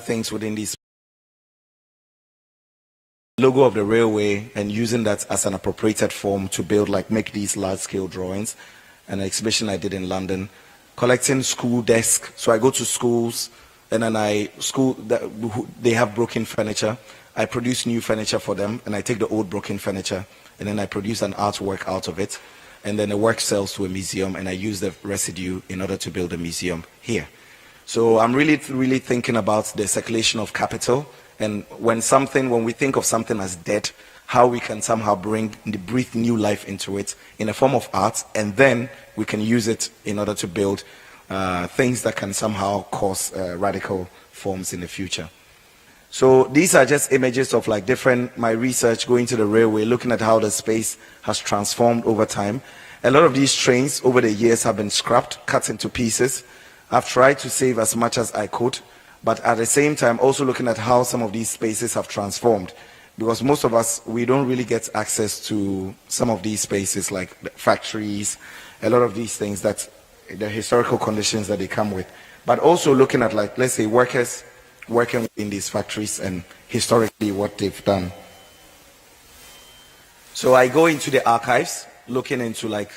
things within this logo of the railway and using that as an appropriated form to build, like make these large-scale drawings. An exhibition I did in London, collecting school desks. So I go to schools, and then they have broken furniture. I produce new furniture for them, and I take the old broken furniture, and then I produce an artwork out of it, and then the work sells to a museum, and I use the residue in order to build a museum here. So I'm really thinking about the circulation of capital, and when we think of something as dead, how we can somehow breathe new life into it in a form of art, and then we can use it in order to build things that can somehow cause radical forms in the future. So these are just images of like my research going to the railway, looking at how the space has transformed over time. A lot of these trains over the years have been scrapped, cut into pieces. I've tried to save as much as I could, but at the same time also looking at how some of these spaces have transformed. Because most of us, we don't really get access to some of these spaces like factories, a lot of these things, that the historical conditions that they come with. But also looking at, like, let's say, workers working in these factories and historically what they've done. So I go into the archives, looking into like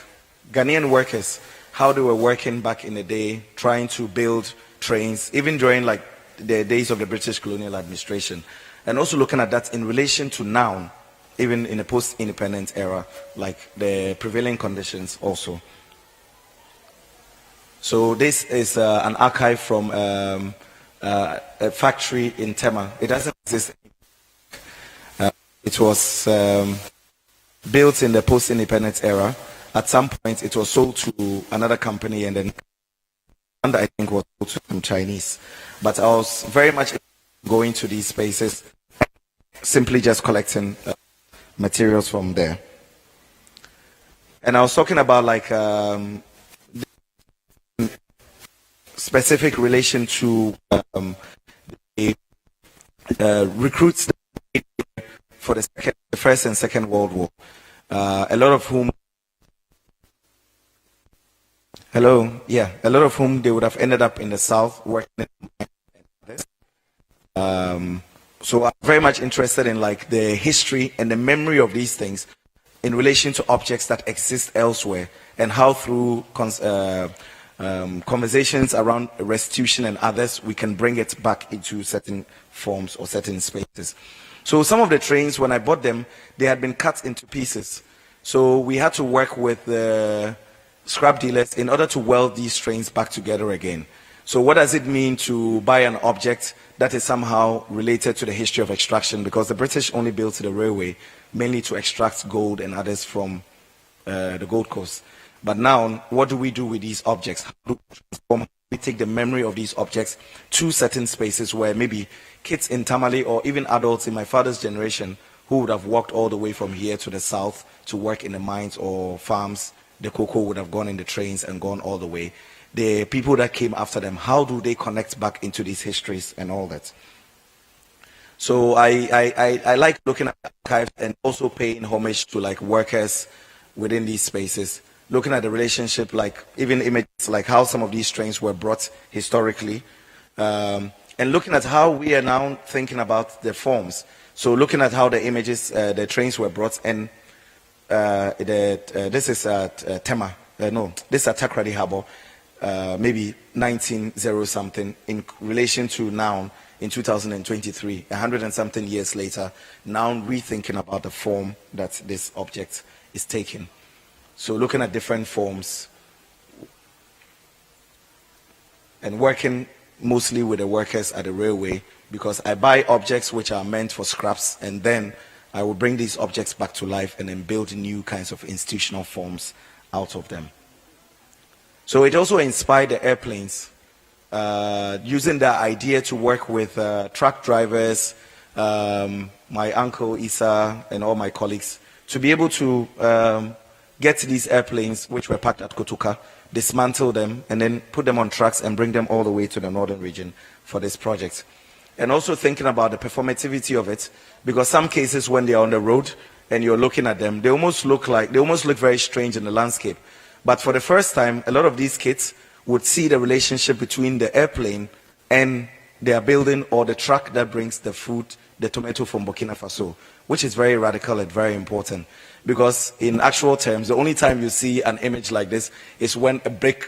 Ghanaian workers, how they were working back in the day, trying to build trains, even during like the days of the British colonial administration. And also looking at that in relation to now, even in the post-independence era, like the prevailing conditions also. So this is an archive from a factory in Tema. It doesn't exist. It was built in the post-independence era. At some point, it was sold to another company, and then I think was sold to some Chinese. But I was very much going to these spaces, simply just collecting materials from there. And I was talking about like specific relation to the recruits for the First and Second World War. A lot of whom they would have ended up in the South working in so I'm very much interested in like the history and the memory of these things in relation to objects that exist elsewhere, and how through conversations around restitution and others, we can bring it back into certain forms or certain spaces. So some of the trains, when I bought them, they had been cut into pieces. So we had to work with the scrap dealers in order to weld these trains back together again. So what does it mean to buy an object that is somehow related to the history of extraction? Because the British only built the railway mainly to extract gold and others from the Gold Coast. But now, what do we do with these objects? How do we transform? We take the memory of these objects to certain spaces where maybe kids in Tamale or even adults in my father's generation who would have walked all the way from here to the south to work in the mines or farms, the cocoa would have gone in the trains and gone all the way. The people that came after them, how do they connect back into these histories and all that? So I like looking at archives and also paying homage to like workers within these spaces, looking at the relationship, like even images like how some of these trains were brought historically, and looking at how we are now thinking about the forms. So looking at how the images, the trains were brought, and this is at Tema, this is at Takrady Harbour, maybe 1900 something, in relation to now in 2023, 100 and something years later, now rethinking about the form that this object is taking. So looking at different forms and working mostly with the workers at the railway, because I buy objects which are meant for scraps, and then I will bring these objects back to life and then build new kinds of institutional forms out of them. So it also inspired the airplanes, using the idea to work with truck drivers, my uncle Isa and all my colleagues, to be able to get these airplanes which were parked at Kotoka, dismantle them, and then put them on trucks and bring them all the way to the northern region for this project. And also thinking about the performativity of it, because some cases when they are on the road and you're looking at them, they almost look very strange in the landscape. But for the first time, a lot of these kids would see the relationship between the airplane and they are building, or the truck that brings the fruit, the tomato from Burkina Faso, which is very radical and very important. Because in actual terms, the only time you see an image like this is when a big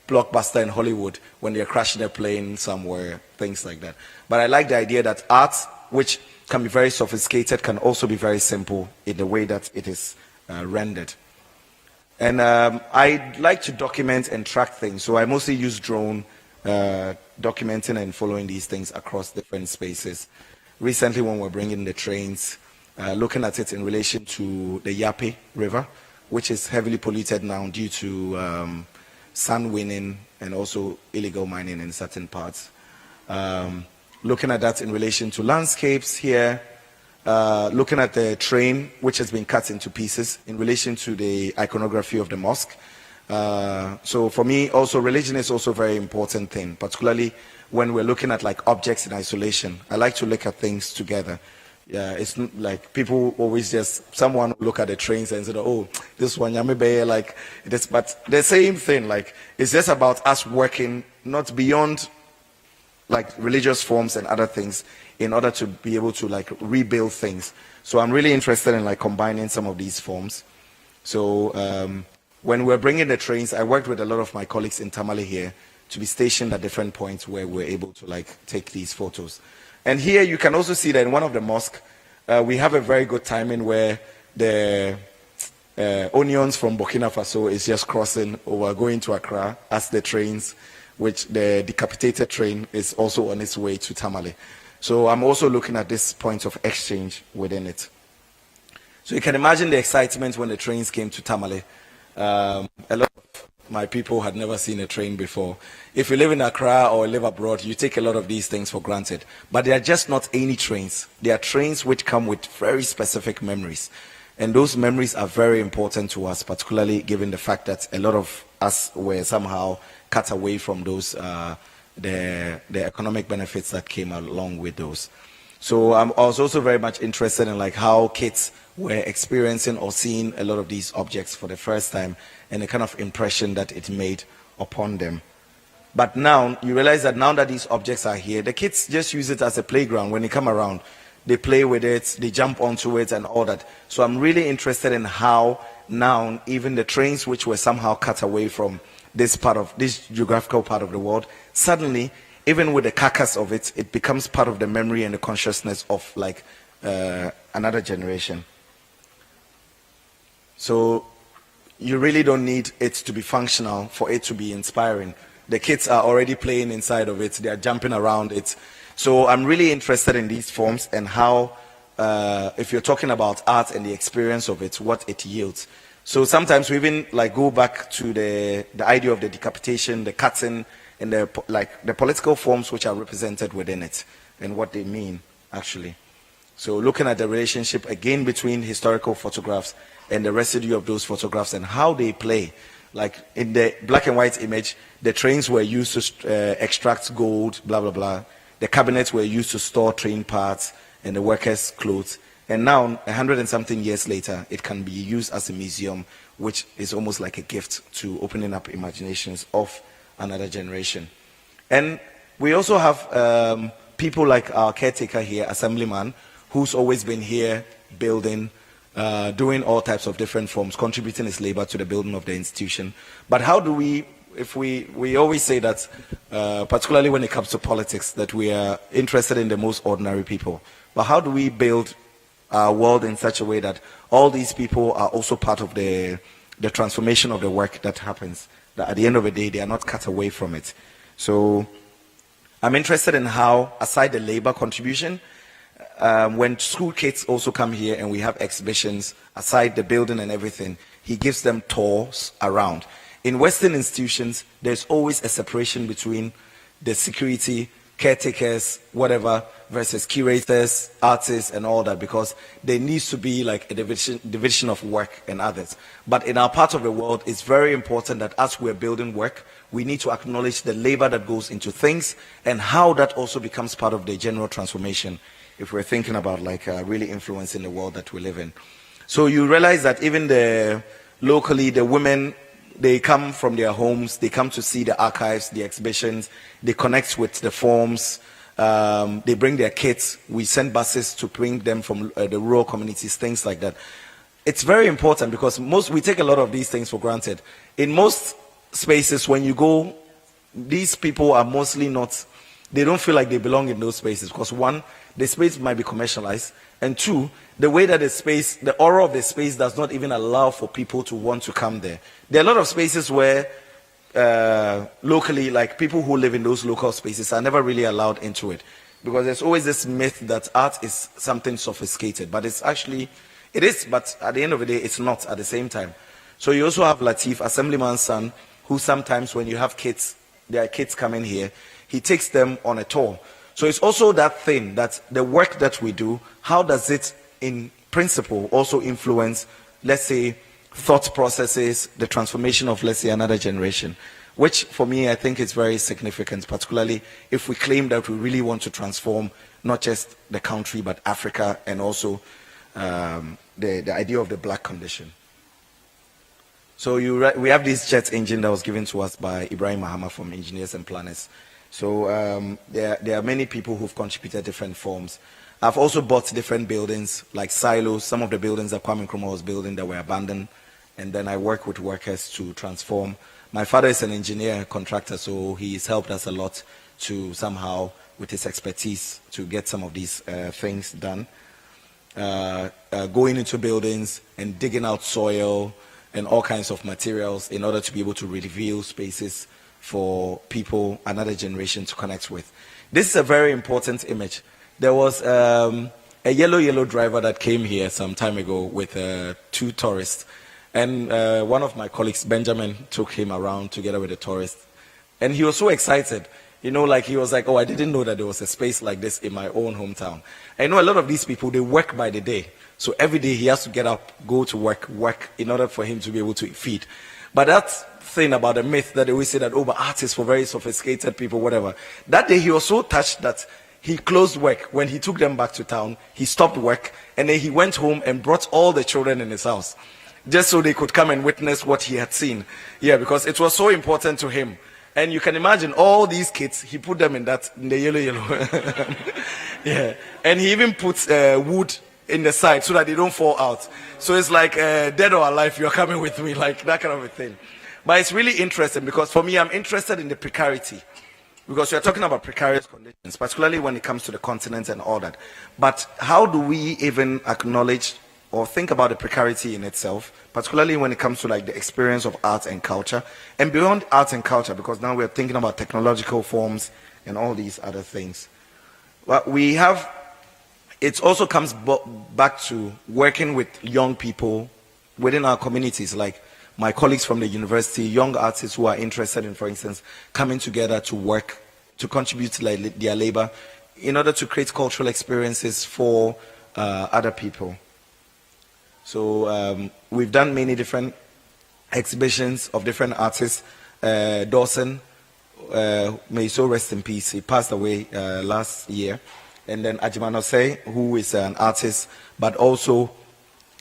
blockbuster in Hollywood, when they're crashing a plane somewhere, things like that. But I like the idea that art, which can be very sophisticated, can also be very simple in the way that it is rendered. And I like to document and track things. So I mostly use drone, documenting and following these things across different spaces. Recently, when we're bringing the trains, looking at it in relation to the Yape River, which is heavily polluted now due to sand winning and also illegal mining in certain parts. Looking at that in relation to landscapes here, looking at the train, which has been cut into pieces in relation to the iconography of the mosque. So for me, also religion is also a very important thing, particularly when we're looking at like objects in isolation. I like to look at things together. Yeah, it's like people always just, someone look at the trains and say, oh, this one, like this, but the same thing, like it's just about us working not beyond like religious forms and other things in order to be able to like rebuild things. So I'm really interested in like combining some of these forms. So when we're bringing the trains, I worked with a lot of my colleagues in Tamale here to be stationed at different points where we're able to like take these photos. And here you can also see that in one of the mosques, we have a very good timing where the onions from Burkina Faso is just crossing over, going to Accra as the trains, which the decapitated train is also on its way to Tamale. So I'm also looking at this point of exchange within it. So you can imagine the excitement when the trains came to Tamale. A lot of my people had never seen a train before. If you live in Accra or live abroad, you take a lot of these things for granted. But they are just not any trains. They are trains which come with very specific memories. And those memories are very important to us, particularly given the fact that a lot of us were somehow cut away from those, the economic benefits that came along with those. So I was also very much interested in like how kids were experiencing or seeing a lot of these objects for the first time and the kind of impression that it made upon them. But now, you realize that now that these objects are here, the kids just use it as a playground. When they come around, they play with it, they jump onto it and all that. So I'm really interested in how now even the trains which were somehow cut away from this part of, this geographical part of the world, suddenly, even with the carcass of it, it becomes part of the memory and the consciousness of like another generation. So you really don't need it to be functional for it to be inspiring. The kids are already playing inside of it. They are jumping around it. So I'm really interested in these forms and how, if you're talking about art and the experience of it, what it yields. So sometimes we even like go back to the idea of the decapitation, the cutting, and the political forms which are represented within it and what they mean actually. So looking at the relationship again between historical photographs and the residue of those photographs and how they play. Like in the black and white image, the trains were used to extract gold, blah, blah, blah. The cabinets were used to store train parts and the workers' clothes. And now, 100 and something years later, it can be used as a museum, which is almost like a gift to opening up imaginations of another generation. And we also have people like our caretaker here, Assemblyman, who's always been here building, doing all types of different forms, contributing his labor to the building of the institution. But how do we, if we always say that, particularly when it comes to politics, that we are interested in the most ordinary people. But how do we build our world in such a way that all these people are also part of the transformation of the work that happens, that at the end of the day, they are not cut away from it. So I'm interested in how, aside the labor contribution, when school kids also come here and we have exhibitions, aside the building and everything, he gives them tours around. In Western institutions, there's always a separation between the security, caretakers, whatever, versus curators, artists, and all that, because there needs to be like a division of work and others. But in our part of the world, it's very important that as we're building work, we need to acknowledge the labor that goes into things and how that also becomes part of the general transformation, if we're thinking about like really influencing the world that we live in. So you realize that even locally, the women, they come from their homes, they come to see the archives, the exhibitions, they connect with the forms, They bring their kids. We send buses to bring them from the rural communities, things like that. It's very important because we take a lot of these things for granted. In most spaces, when you go, these people are mostly not, they don't feel like they belong in those spaces because one, the space might be commercialized, and two, the way that the aura of the space does not even allow for people to want to come there. There are a lot of spaces where locally, like people who live in those local spaces are never really allowed into it because there's always this myth that art is something sophisticated, but it is, but at the end of the day, it's not at the same time. So you also have Latif, Assemblyman's son, who sometimes when you have kids, their kids coming here, he takes them on a tour. So it's also that thing that the work that we do, how does it in principle also influence, let's say, thought processes, the transformation of, let's say, another generation, which for me I think is very significant, particularly if we claim that we really want to transform not just the country but Africa and also the idea of the black condition. So we have this jet engine that was given to us by Ibrahim Mahama from Engineers and Planners. So there are many people who've contributed different forms. I've also bought different buildings like silos, some of the buildings that Kwame Nkrumah was building that were abandoned, and then I work with workers to transform. My father is an engineer contractor, so he's helped us a lot to somehow, with his expertise, to get some of these things done. Going into buildings and digging out soil and all kinds of materials in order to be able to reveal spaces for people, another generation to connect with. This is a very important image. There was a yellow driver that came here some time ago with 2 tourists. And one of my colleagues, Benjamin, took him around together with the tourist. And he was so excited. You know, like he was like, oh, I didn't know that there was a space like this in my own hometown. I know a lot of these people, they work by the day. So every day he has to get up, go to work in order for him to be able to feed. But that thing about the myth that they always say that, oh, but art is for very sophisticated people, whatever. That day he was so touched that he closed work. When he took them back to town, he stopped work, and then he went home and brought all the children in his house, just so they could come and witness what he had seen. Yeah, because it was so important to him. And you can imagine all these kids, he put them in the yellow. Yeah. And he even puts wood in the side so that they don't fall out. So it's like dead or alive, you're coming with me, like that kind of a thing. But it's really interesting because for me, I'm interested in the precarity. Because we're talking about precarious conditions, particularly when it comes to the continent and all that. But how do we even acknowledge or think about the precarity in itself, particularly when it comes to like the experience of art and culture, and beyond art and culture, because now we're thinking about technological forms and all these other things. Well, it also comes back to working with young people within our communities, like my colleagues from the university, young artists who are interested in, for instance, coming together to work, to contribute to their labor in order to create cultural experiences for other people. So we've done many different exhibitions of different artists. Dawson, may so rest in peace, he passed away last year. And then Ajimanose, who is an artist, but also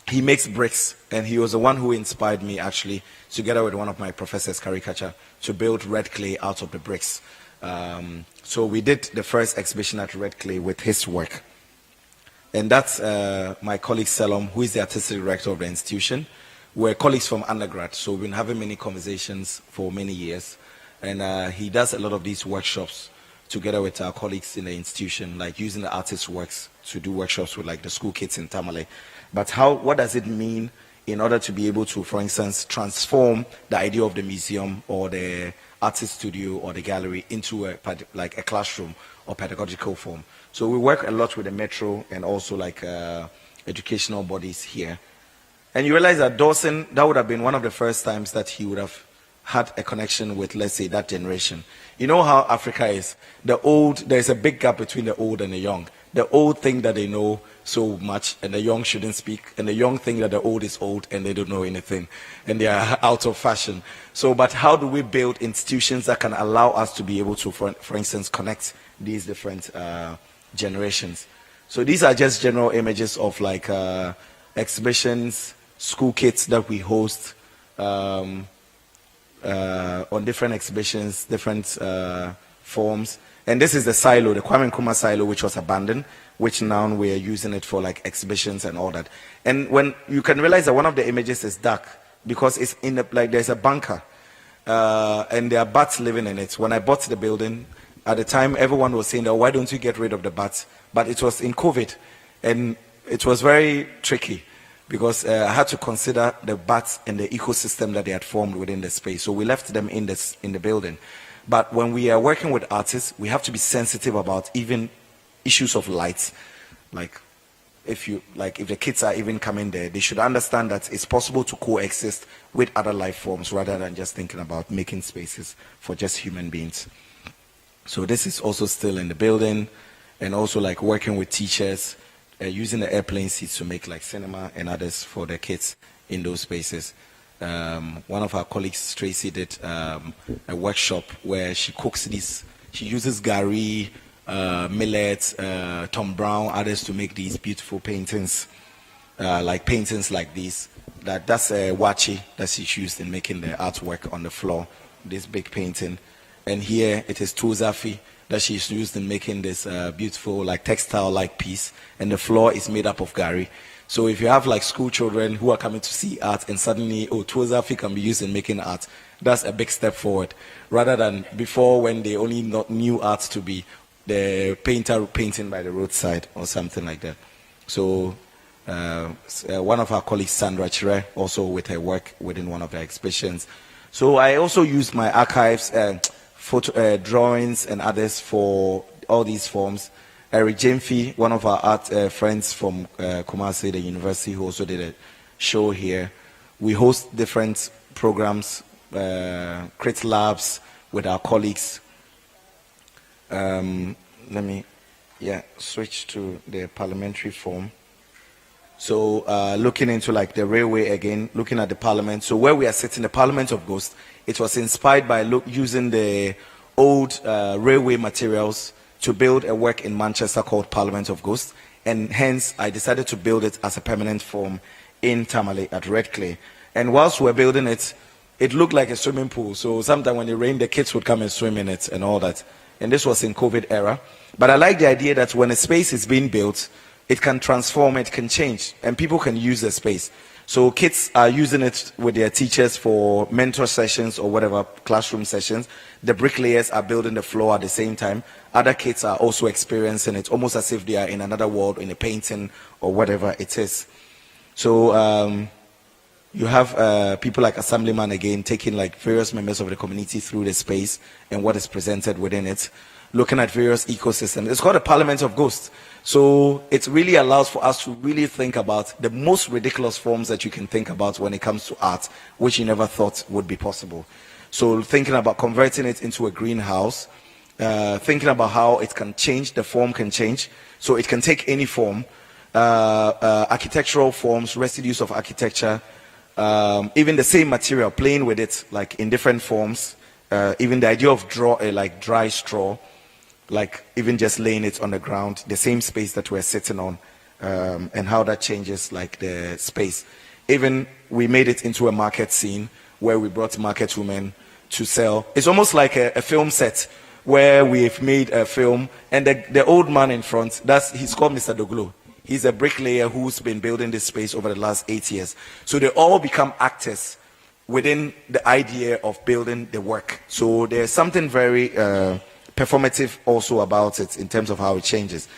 he makes bricks, and he was the one who inspired me actually, together with one of my professors, caricature, to build red clay out of the bricks. So we did the first exhibition at Red Clay with his work. And that's my colleague Selom, who is the artistic director of the institution. We're colleagues from undergrad, so we've been having many conversations for many years. And he does a lot of these workshops together with our colleagues in the institution, like using the artist's works to do workshops with like the school kids in Tamale. But what does it mean in order to be able to, for instance, transform the idea of the museum or the artist studio or the gallery into like a classroom or pedagogical form? So we work a lot with the metro and also like educational bodies here. And you realize that Dawson, that would have been one of the first times that he would have had a connection with, let's say, that generation. You know how Africa is. There's a big gap between the old and the young. The old think that they know so much and the young shouldn't speak, and the young think that the old is old and they don't know anything and they are out of fashion. So, but how do we build institutions that can allow us to be able to, for instance, connect these different generations? So these are just general images of like exhibitions, school kits that we host on different exhibitions, different forms. And this is the silo, the Kwame Nkrumah silo, which was abandoned, which now we are using it for like exhibitions and all that. And when you can realize that one of the images is dark because it's in the, like there's a bunker, and there are bats living in it. When I bought the building, at the time everyone was saying that why don't you get rid of the bats? But it was in COVID, and it was very tricky because I had to consider the bats and the ecosystem that they had formed within the space. So we left them in the building. But when we are working with artists, we have to be sensitive about even issues of light. Like if the kids are even coming there, they should understand that it's possible to coexist with other life forms rather than just thinking about making spaces for just human beings. So this is also still in the building, and also like working with teachers, using the airplane seats to make like cinema and others for the kids in those spaces. One of our colleagues, Tracy, did a workshop where she cooks these. She uses gari, millet, Tom Brown, others to make these beautiful paintings, like paintings like these. That's a wachi that she's used in making the artwork on the floor. This big painting, and here it is tuzafi that she's used in making this beautiful like textile-like piece, and the floor is made up of gari. So if you have like school children who are coming to see art and suddenly, tuzafi can be used in making art, that's a big step forward. Rather than before when they only knew art to be the painter painting by the roadside or something like that. So one of our colleagues, Sandra Chire, also with her work within one of her exhibitions. So I also used my archives, photo, drawings and others for all these forms. Eric Jemfi, one of our art friends from Kumasi, the university, who also did a show here. We host different programs, create labs with our colleagues. Let me, switch to the parliamentary form. So looking into like the railway again, looking at the parliament. So where we are sitting, the Parliament of Ghost, it was inspired by using the old railway materials to build a work in Manchester called Parliament of Ghosts, and hence I decided to build it as a permanent form in Tamale at Red Clay. And whilst we were building it, it looked like a swimming pool. So sometimes when it rained, the kids would come and swim in it and all that. And this was in COVID era. But I like the idea that when a space is being built, it can transform, it can change, and people can use the space. So kids are using it with their teachers for mentor sessions or whatever, classroom sessions. The bricklayers are building the floor at the same time. Other kids are also experiencing it, almost as if they are in another world, in a painting or whatever it is. So you have people like Assemblyman again, taking like various members of the community through the space and what is presented within it, looking at various ecosystems. It's called a Parliament of Ghosts. So it really allows for us to really think about the most ridiculous forms that you can think about when it comes to art, which you never thought would be possible. So thinking about converting it into a greenhouse, thinking about how it can change, the form can change. So it can take any form, architectural forms, residues of architecture, even the same material, playing with it like in different forms, even the idea of like dry straw, like even just laying it on the ground, the same space that we're sitting on, and how that changes like the space. Even we made it into a market scene where we brought market women to sell. It's almost like a film set where we've made a film, and the old man in front, he's called Mr. Doglo. He's a bricklayer who's been building this space over the last 8 years. So they all become actors within the idea of building the work. So there's something very performative also about it in terms of how it changes.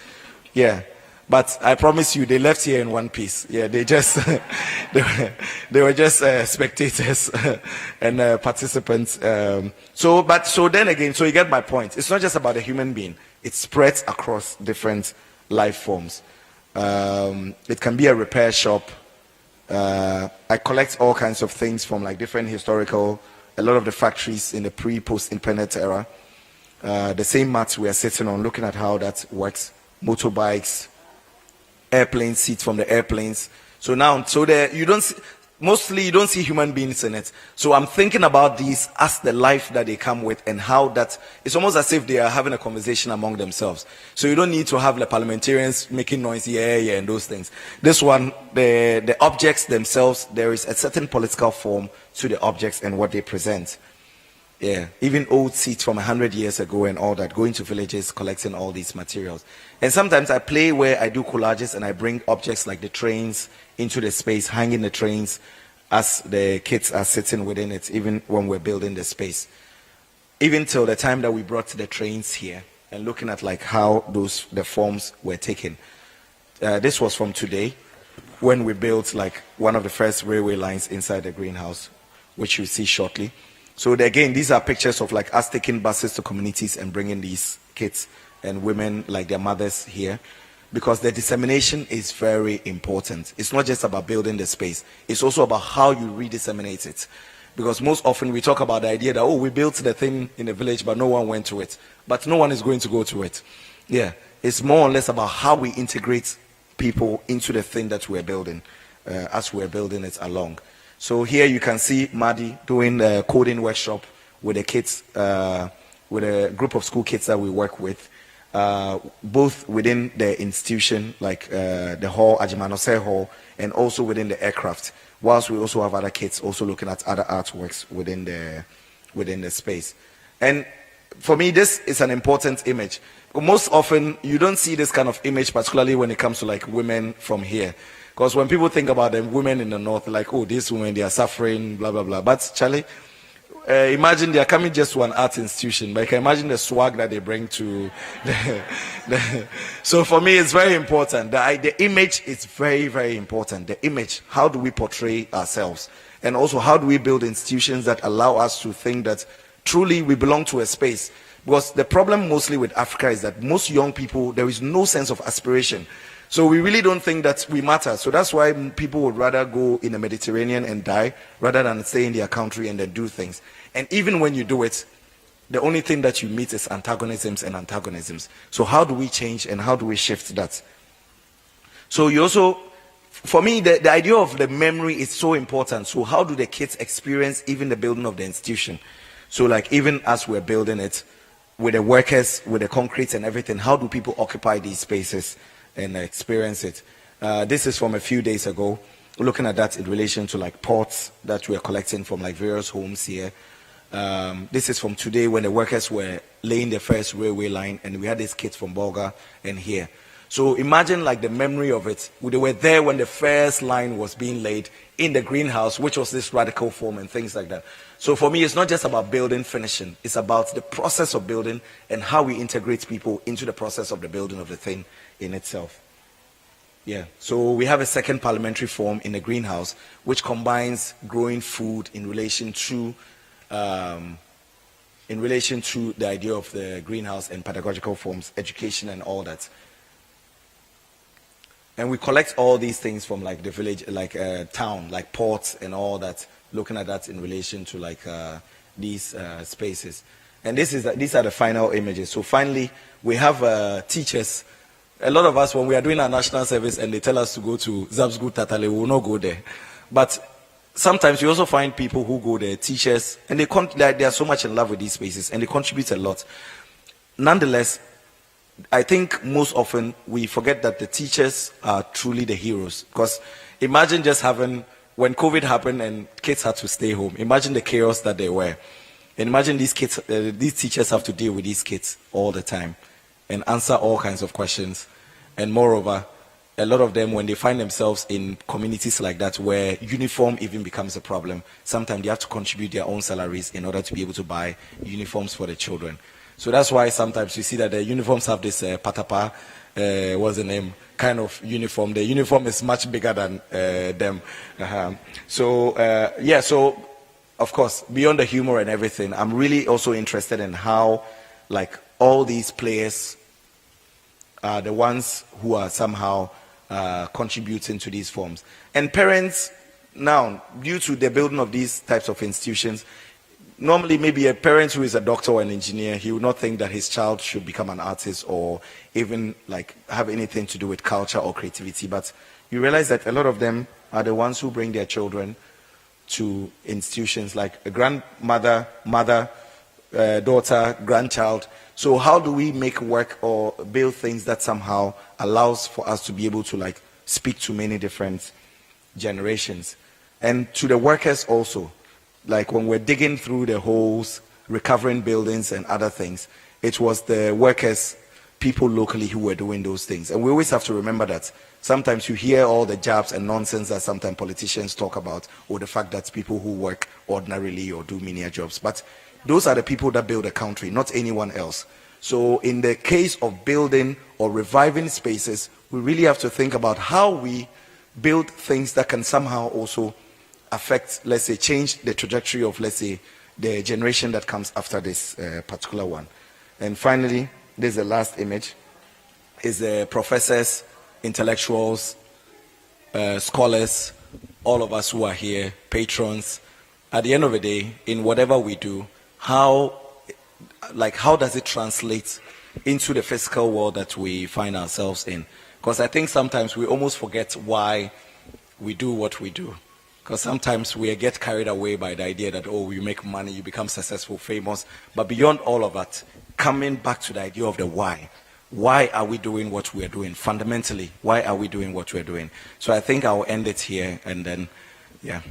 Yeah, but I promise you, they left here in one piece. Yeah, they just they were just spectators and participants. So then again, so you get my point. It's not just about a human being. It spreads across different life forms. It can be a repair shop. I collect all kinds of things from like different historical, a lot of the factories in the pre-post-internet era. The same mats we are sitting on, looking at how that works. Motorbikes, airplane seats from the airplanes. So now, you don't see human beings in it. So I'm thinking about these as the life that they come with, and how that it's almost as if they are having a conversation among themselves. So you don't need to have the parliamentarians making noise, and those things. This one, the objects themselves, there is a certain political form to the objects and what they present. Yeah, even old seats from 100 years ago and all that, going to villages, collecting all these materials. And sometimes I play where I do collages and I bring objects like the trains into the space, hanging the trains as the kids are sitting within it, even when we're building the space. Even till the time that we brought the trains here and looking at like how the forms were taken. This was from today when we built like one of the first railway lines inside the greenhouse, which you'll see shortly. So again, these are pictures of like us taking buses to communities and bringing these kids and women, like their mothers, here, because the dissemination is very important. It's not just about building the space, it's also about how you redisseminate it. Because most often we talk about the idea that, oh, we built the thing in the village but no one went to it, but no one is going to go to it. Yeah, it's more or less about how we integrate people into the thing that we're building as we're building it along. So here you can see Maddie doing the coding workshop with the kids, with a group of school kids that we work with, both within the institution, like the hall, Ajimanose Hall, and also within the aircraft, whilst we also have other kids also looking at other artworks within the space. And for me, this is an important image. Most often, you don't see this kind of image, particularly when it comes to like women from here. Because when people think about them, women in the north, like, oh, these women, they are suffering, blah, blah, blah. But, Charlie, imagine they are coming just to an art institution. But you can imagine the swag that they bring to So for me, it's very important. The image is very, very important. The image, how do we portray ourselves? And also, how do we build institutions that allow us to think that truly we belong to a space? Because the problem mostly with Africa is that most young people, there is no sense of aspiration. So we really don't think that we matter. So that's why people would rather go in the Mediterranean and die rather than stay in their country and then do things. And even when you do it, the only thing that you meet is antagonisms and antagonisms. So how do we change and how do we shift that? So you also, for me, the idea of the memory is so important. So how do the kids experience even the building of the institution? So like even as we're building it, with the workers, with the concrete and everything, how do people occupy these spaces and experience it? This is from a few days ago, looking at that in relation to like pots that we're collecting from like various homes here. This is from today when the workers were laying the first railway line and we had these kids from Bolga and here. So imagine like the memory of it. They were there when the first line was being laid in the greenhouse, which was this radical form and things like that. So for me, it's not just about building, finishing. It's about the process of building and how we integrate people into the process of the building of the thing in itself. Yeah, so we have a second parliamentary form in the greenhouse, which combines growing food in relation to the idea of the greenhouse and pedagogical forms, education and all that. And we collect all these things from like the village, like town, like ports and all that, looking at that in relation to like these spaces. And these are the final images. So finally, we have teachers. A lot of us, when we are doing our national service and they tell us to go to Zabsgu Tatale, we will not go there. But sometimes you also find people who go there, teachers, and they are so much in love with these spaces and they contribute a lot. Nonetheless, I think most often we forget that the teachers are truly the heroes. Because imagine just having, when COVID happened and kids had to stay home, imagine the chaos that they were. And imagine these kids, these teachers have to deal with these kids all the time and answer all kinds of questions. And moreover, a lot of them, when they find themselves in communities like that where uniform even becomes a problem, sometimes they have to contribute their own salaries in order to be able to buy uniforms for the children. So that's why sometimes you see that the uniforms have this patapa, what's the name, kind of uniform. The uniform is much bigger than them. So of course, beyond the humor and everything, I'm really also interested in how, like, all these players are the ones who are somehow contributing to these forms. And parents, now, due to the building of these types of institutions, normally maybe a parent who is a doctor or an engineer, he would not think that his child should become an artist or even like have anything to do with culture or creativity. But you realize that a lot of them are the ones who bring their children to institutions like a grandmother, mother, daughter, grandchild. So how do we make work or build things that somehow allows for us to be able to like speak to many different generations? And to the workers also, like when we're digging through the holes, recovering buildings and other things. It was the workers, people locally who were doing those things. And we always have to remember that. Sometimes you hear all the jobs and nonsense that sometimes politicians talk about, or the fact that people who work ordinarily or do menial jobs. But those are the people that build a country, not anyone else. So in the case of building or reviving spaces, we really have to think about how we build things that can somehow also affect, let's say, change the trajectory of, let's say, the generation that comes after this particular one. And finally, this is the last image, is the professors, intellectuals, scholars, all of us who are here, patrons. At the end of the day, in whatever we do, how does it translate into the physical world that we find ourselves in? Because I think sometimes we almost forget why we do what we do. Because sometimes we get carried away by the idea that, oh, you make money, you become successful, famous. But beyond all of that, coming back to the idea of the why. Why are we doing what we are doing? Fundamentally, why are we doing what we're doing? So I think I'll end it here and then, yeah.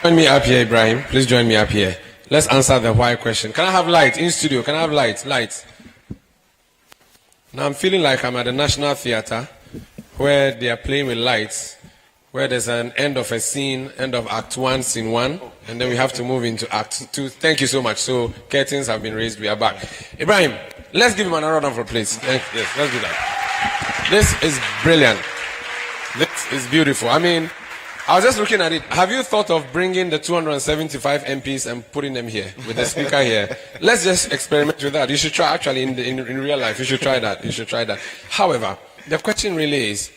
Join me up here, Ibrahim. Please join me up here. Let's answer the why question. Can I have light in studio? Can I have light? Light. Now I'm feeling like I'm at the National Theatre where they are playing with lights, where there's an end of a scene, end of Act 1, Scene 1, and then we have to move into Act 2. Thank you so much. So curtains have been raised. We are back. Ibrahim, let's give him another round of applause. Yes, let's do that. This is brilliant. This is beautiful. I mean, I was just looking at it. Have you thought of bringing the 275 MPs and putting them here with the speaker here? Let's just experiment with that. You should try, actually, in real life. You should try that. You should try that. However, the question really is,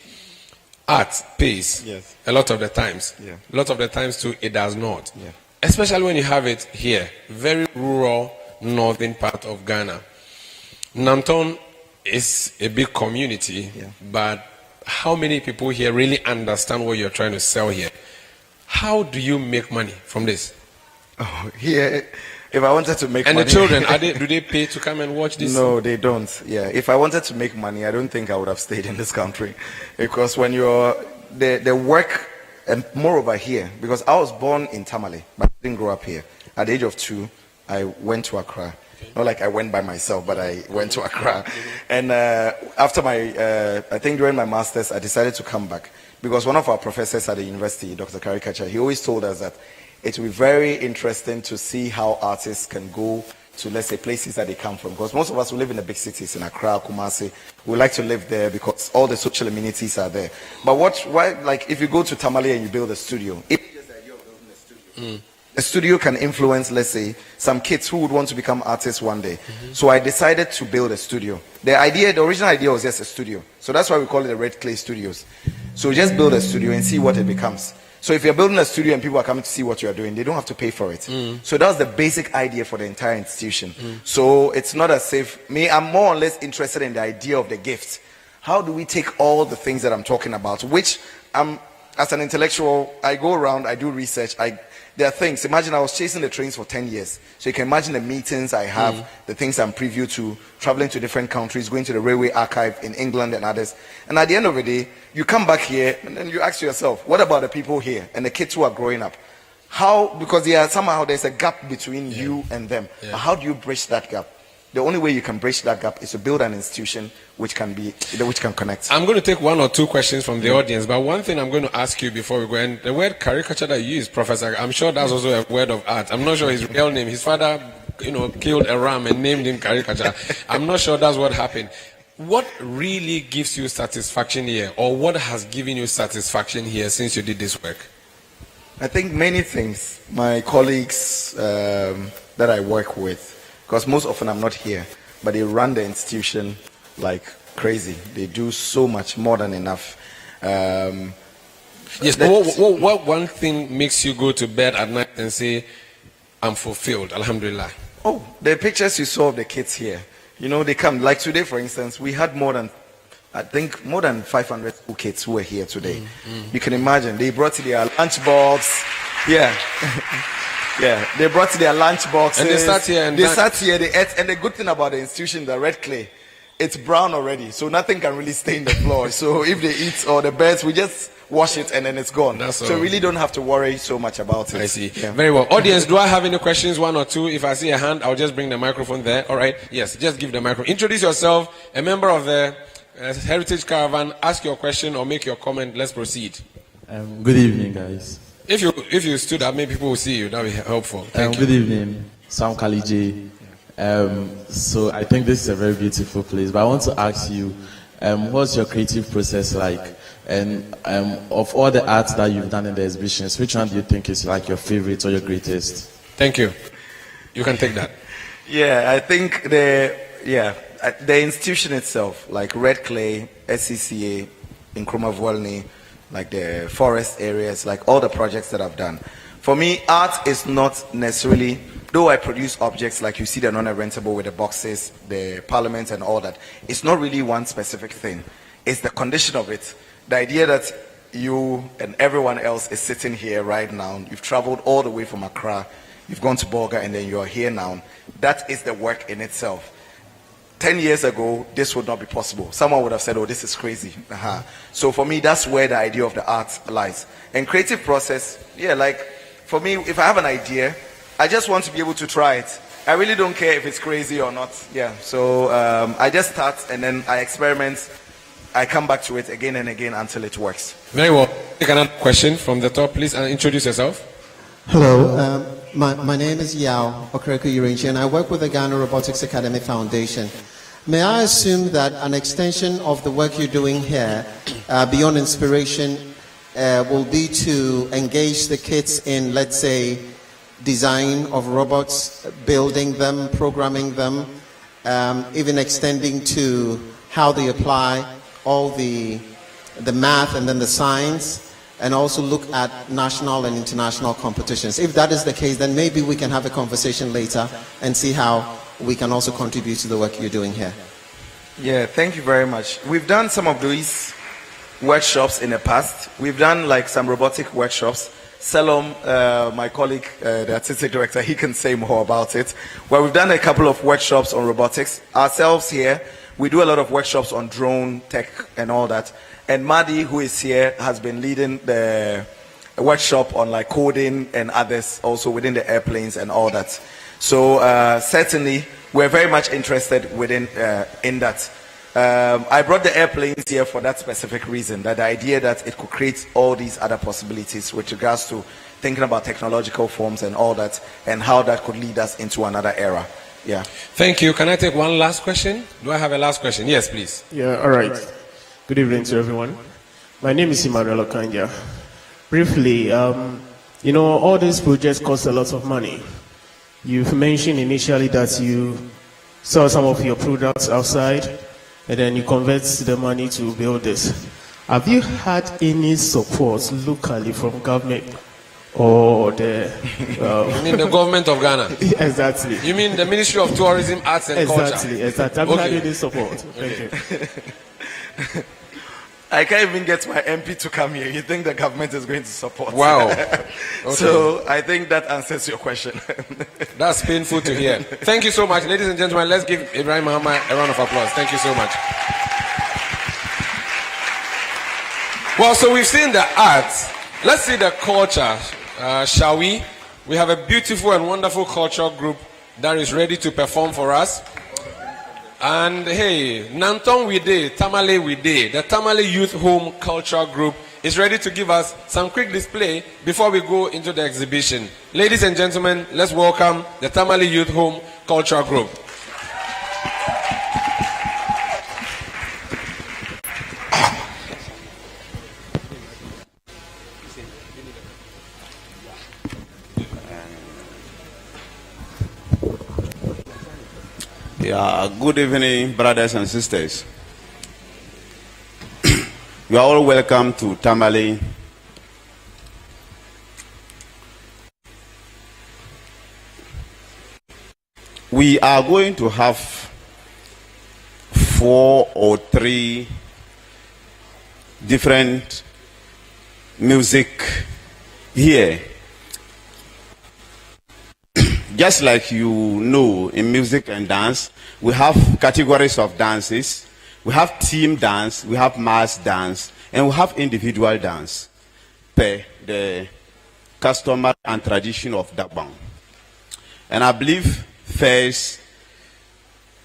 art pays. Yes. A lot of the times. Yeah. A lot of the times, too, it does not. Yeah. Especially when you have it here. Very rural, northern part of Ghana. Namton is a big community, yeah. But how many people here really understand what you're trying to sell here? How do you make money from this? Oh, here, if I wanted to make money... And the children, do they pay to come and watch this? No, they don't. Yeah, if I wanted to make money, I don't think I would have stayed in this country. Because when you're... The work, and moreover here, because I was born in Tamale, but I didn't grow up here. At the age of 2, I went to Accra. Not like I went by myself, but I went to Accra. And after I think during my master's, I decided to come back. Because one of our professors at the university, Dr. Karikacha, he always told us that it will be very interesting to see how artists can go to, let's say, places that they come from. Because most of us who live in the big cities, in Accra, Kumasi, we like to live there because all the social amenities are there. But if you go to Tamale and you build a studio, a studio can influence, let's say, some kids who would want to become artists one day. Mm-hmm. So I decided to build a studio. The original idea was just a studio. So that's why we call it the Red Clay Studios. So just build a studio and see what it becomes. So if you're building a studio and people are coming to see what you're doing, they don't have to pay for it. Mm. So that was the basic idea for the entire institution. Mm. So it's not as if, I'm more or less interested in the idea of the gift. How do we take all the things that I'm talking about, which as an intellectual, I go around, I do research, there are things. Imagine I was chasing the trains for 10 years. So you can imagine the meetings I have, the things I'm privy to, traveling to different countries, going to the railway archive in England and others. And at the end of the day, you come back here and then you ask yourself, what about the people here and the kids who are growing up? How, because somehow there's a gap between you and them. Yeah. How do you bridge that gap? The only way you can bridge that gap is to build an institution which can connect. I'm going to take 1 or 2 questions from the audience, but one thing I'm going to ask you before we go, and the word caricature that you use, Professor, I'm sure that's also a word of art. I'm not sure his real name. His father, killed a ram and named him caricature. I'm not sure that's what happened. What really gives you satisfaction here, or what has given you satisfaction here since you did this work? I think many things. My colleagues that I work with, because most often I'm not here, but they run the institution like crazy. They do so much more than enough. Yes, but what one thing makes you go to bed at night and say, I'm fulfilled, Alhamdulillah? Oh, the pictures you saw of the kids here. They come. Like today, for instance, we had more than 500 school kids who were here today. You can imagine. They brought their lunchbox. Yeah. Yeah, they brought their lunch boxes. And they sat here they ate. And the good thing about the institution, the Red Clay, it's brown already, so nothing can really stain the floor. So if they eat or the birds, we just wash it and then it's gone. So really don't have to worry so much about it. I see. Yeah. Very well. Audience, do I have any questions? One or two? If I see a hand, I'll just bring the microphone there. All right. Yes, just give the microphone. Introduce yourself, a member of the Heritage Caravan. Ask your question or make your comment. Let's proceed. Good evening, guys. If you stood up, maybe people will see you. That will be helpful. Thank you. Good evening, Sam Kalije. So I think this is a very beautiful place, but I want to ask you, what's your creative process like? And of all the art that you've done in the exhibitions, which one do you think is like your favorite or your greatest? Thank you. You can take that. Yeah, I think the institution itself, like Red Clay, SCCA, Nkrumah Vuelni, like the forest areas, like all the projects that I've done. For me, art is not necessarily, though I produce objects like you see the non-rentable with the boxes, the parliament and all that, it's not really one specific thing. It's the condition of it. The idea that you and everyone else is sitting here right now, you've traveled all the way from Accra, you've gone to Bolga, and then you're here now. That is the work in itself. 10 years ago, this would not be possible. Someone would have said, oh, this is crazy. So for me, that's where the idea of the art lies. And creative process, like for me, if I have an idea, I just want to be able to try it. I really don't care if it's crazy or not. So I just start and then I experiment. I come back to it again and again until it works. Very well. Take another question from the top, please, and introduce yourself. Hello, my name is Yao Okereke Urenchi, and I work with the Ghana Robotics Academy Foundation. May I assume that an extension of the work you're doing here, beyond inspiration, will be to engage the kids in, let's say, design of robots, building them, programming them, even extending to how they apply all the math and then the science, and also look at national and international competitions. If that is the case, then maybe we can have a conversation later and see how we can also contribute to the work you're doing here. Yeah, thank you very much. We've done some of these workshops in the past. We've done like some robotic workshops. Salom, my colleague, the artistic director, he can say more about it. Well, we've done a couple of workshops on robotics. Ourselves here, we do a lot of workshops on drone tech and all that. And Madi, who is here, has been leading the workshop on like coding and others also within the airplanes and all that. So certainly, we're very much interested in that. I brought the airplanes here for that specific reason, that the idea that it could create all these other possibilities with regards to thinking about technological forms and all that, and how that could lead us into another era. Yeah. Thank you. Can I take one last question? Do I have a last question? Yes, please. Yeah, all right. Good evening to everyone. My name is Emmanuel Okanja. Briefly, all these projects cost a lot of money. You've mentioned initially that you sell some of your products outside and then you convert the money to build this. Have you had any support locally from government or the... you mean the government of Ghana? Exactly. You mean the Ministry of Tourism, Arts and Culture? Exactly. Have you had any support? Thank you. I can't even get my MP to come here. You think the government is going to support? Wow. Okay. So I think that answers your question. That's painful to hear. Thank you so much. Ladies and gentlemen, let's give Ibrahim Muhammad a round of applause. Thank you so much. Well, so we've seen the arts. Let's see the culture, shall we? We have a beautiful and wonderful cultural group that is ready to perform for us. And hey, Nanton we did, Tamale we did. The Tamale Youth Home Cultural Group is ready to give us some quick display before we go into the exhibition. Ladies and gentlemen, let's welcome the Tamale Youth Home Cultural Group. Yeah, good evening, brothers and sisters. You are all welcome to Tamale. We are going to have 4 or 3 different music here. just like you know in music and dance, we have categories of dances. We have team dance, we have mass dance, and we have individual dance per the customer and tradition of Dagbang. And I believe first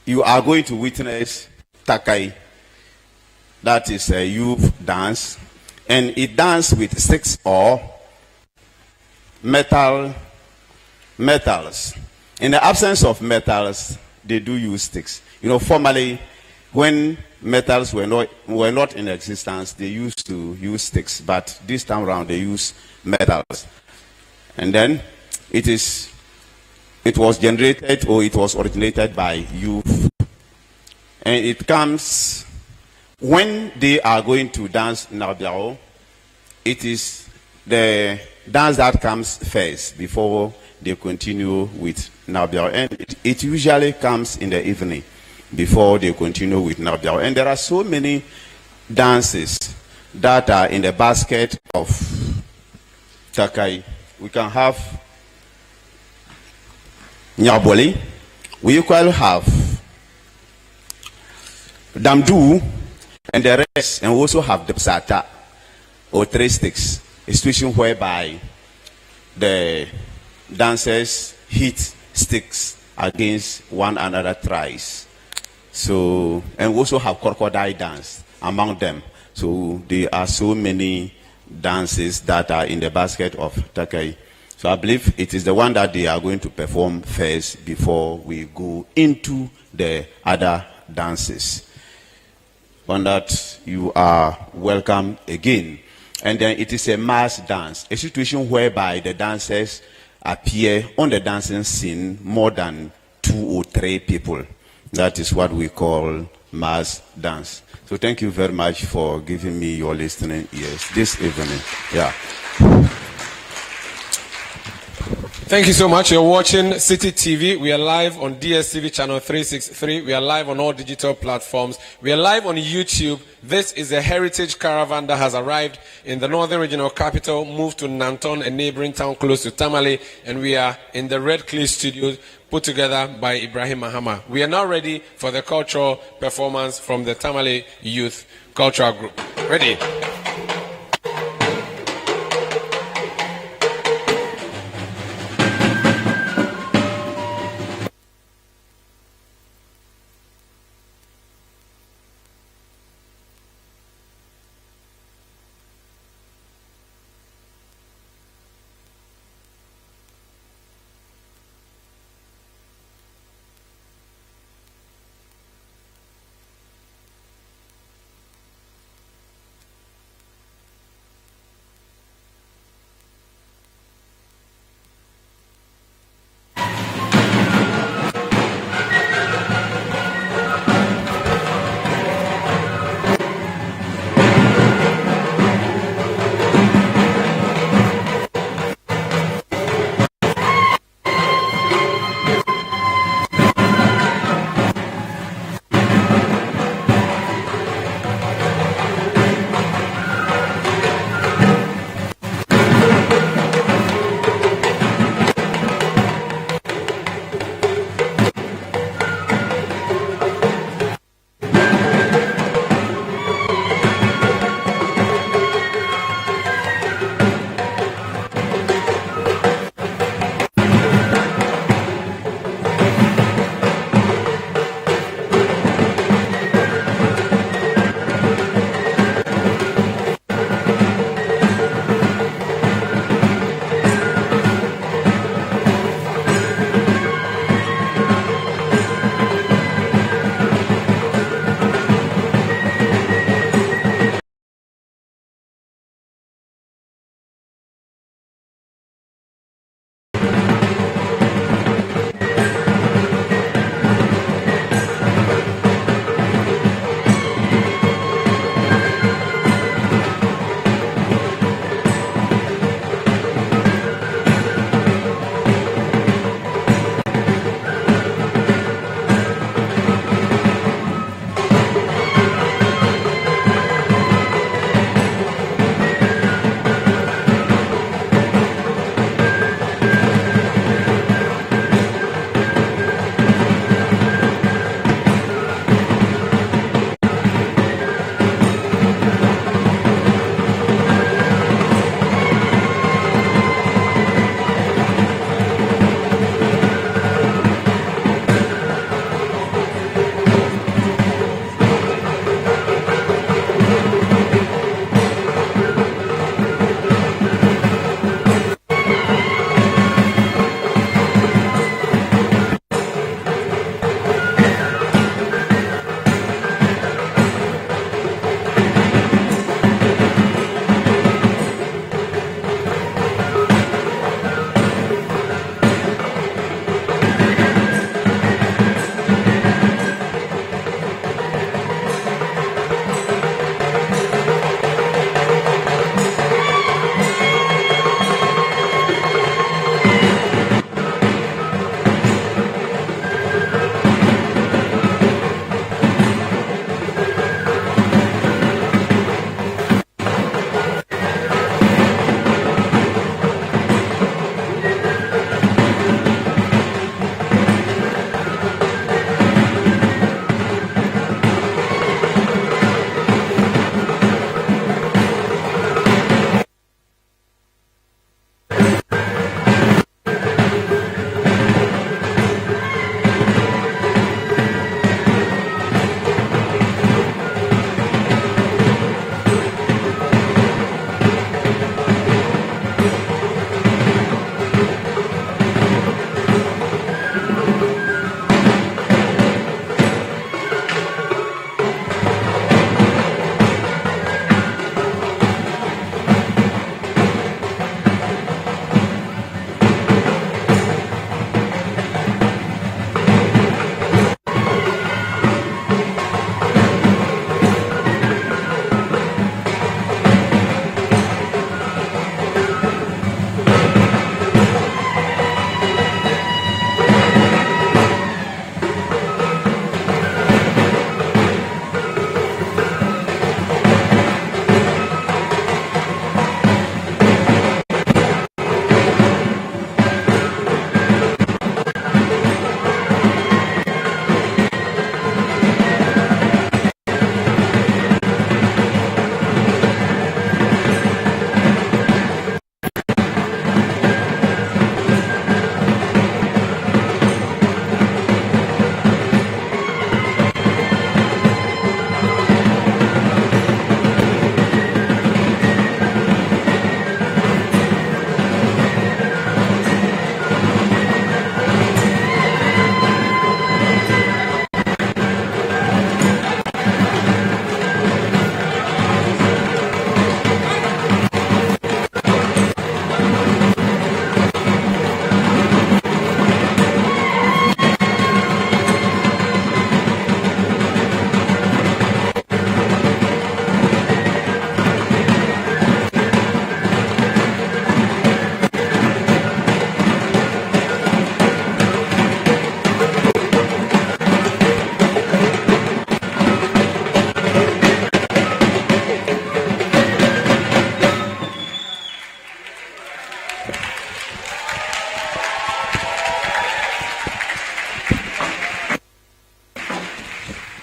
you are going to witness Takai. That is a youth dance, and it dance with sticks or metals. In the absence of metals, they do use sticks. You know, formerly, when metals were not in existence, they used to use sticks, but this time around they use metals. And then it was generated, or it was originated by youth, and it comes when they are going to dance Nabiao. It is the dance that comes first before they continue with Nabiao, and it usually comes in the evening before they continue with Nabiao. And there are so many dances that are in the basket of Takai. We can have Nyaboli. We equally have Damdu and the rest, and we also have the Psata or three sticks, a situation whereby the dancers hit sticks against one another thrice. So, and we also have crocodile dance among them. So there are so many dances that are in the basket of Takai. So I believe it is the one that they are going to perform first before we go into the other dances. On that, you are welcome again. And then it is a mass dance, a situation whereby the dancers appear on the dancing scene more than 2 or 3 people. That is what we call mass dance. So thank you very much for giving me your listening ears this evening. Yeah. Thank you so much. You're watching City TV. We are live on DSTV channel 363. We are live on all digital platforms. We are live on YouTube. This is a heritage caravan that has arrived in the northern regional capital, moved to Nanton, a neighboring town close to Tamale, and we are in the Red Cliff Studios, put together by Ibrahim Mahama. We are now ready for the cultural performance from the Tamale Youth Cultural Group. Ready?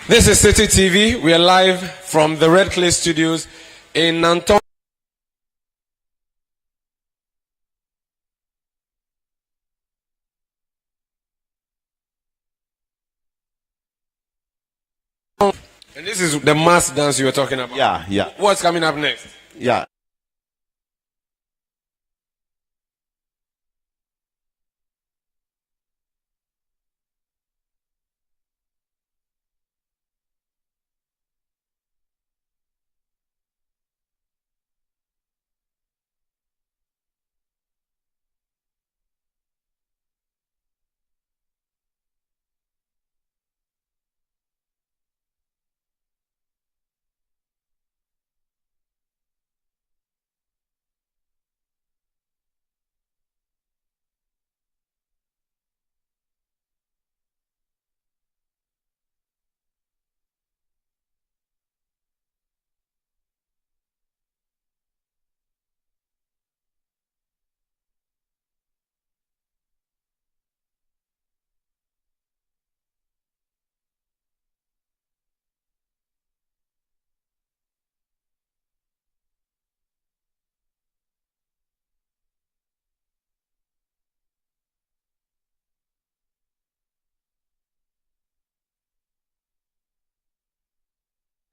This is City TV. We are live from the Red Clay Studios in Nanton. And this is the mass dance you were talking about. Yeah. What's coming up next? Yeah.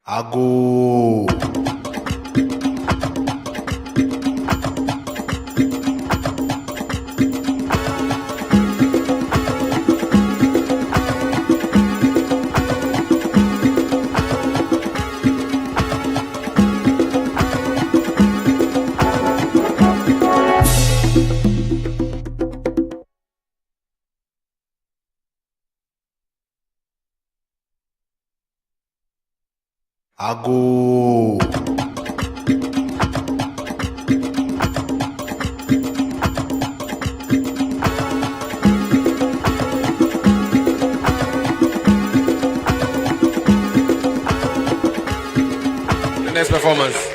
Ago. Ago. The next performance.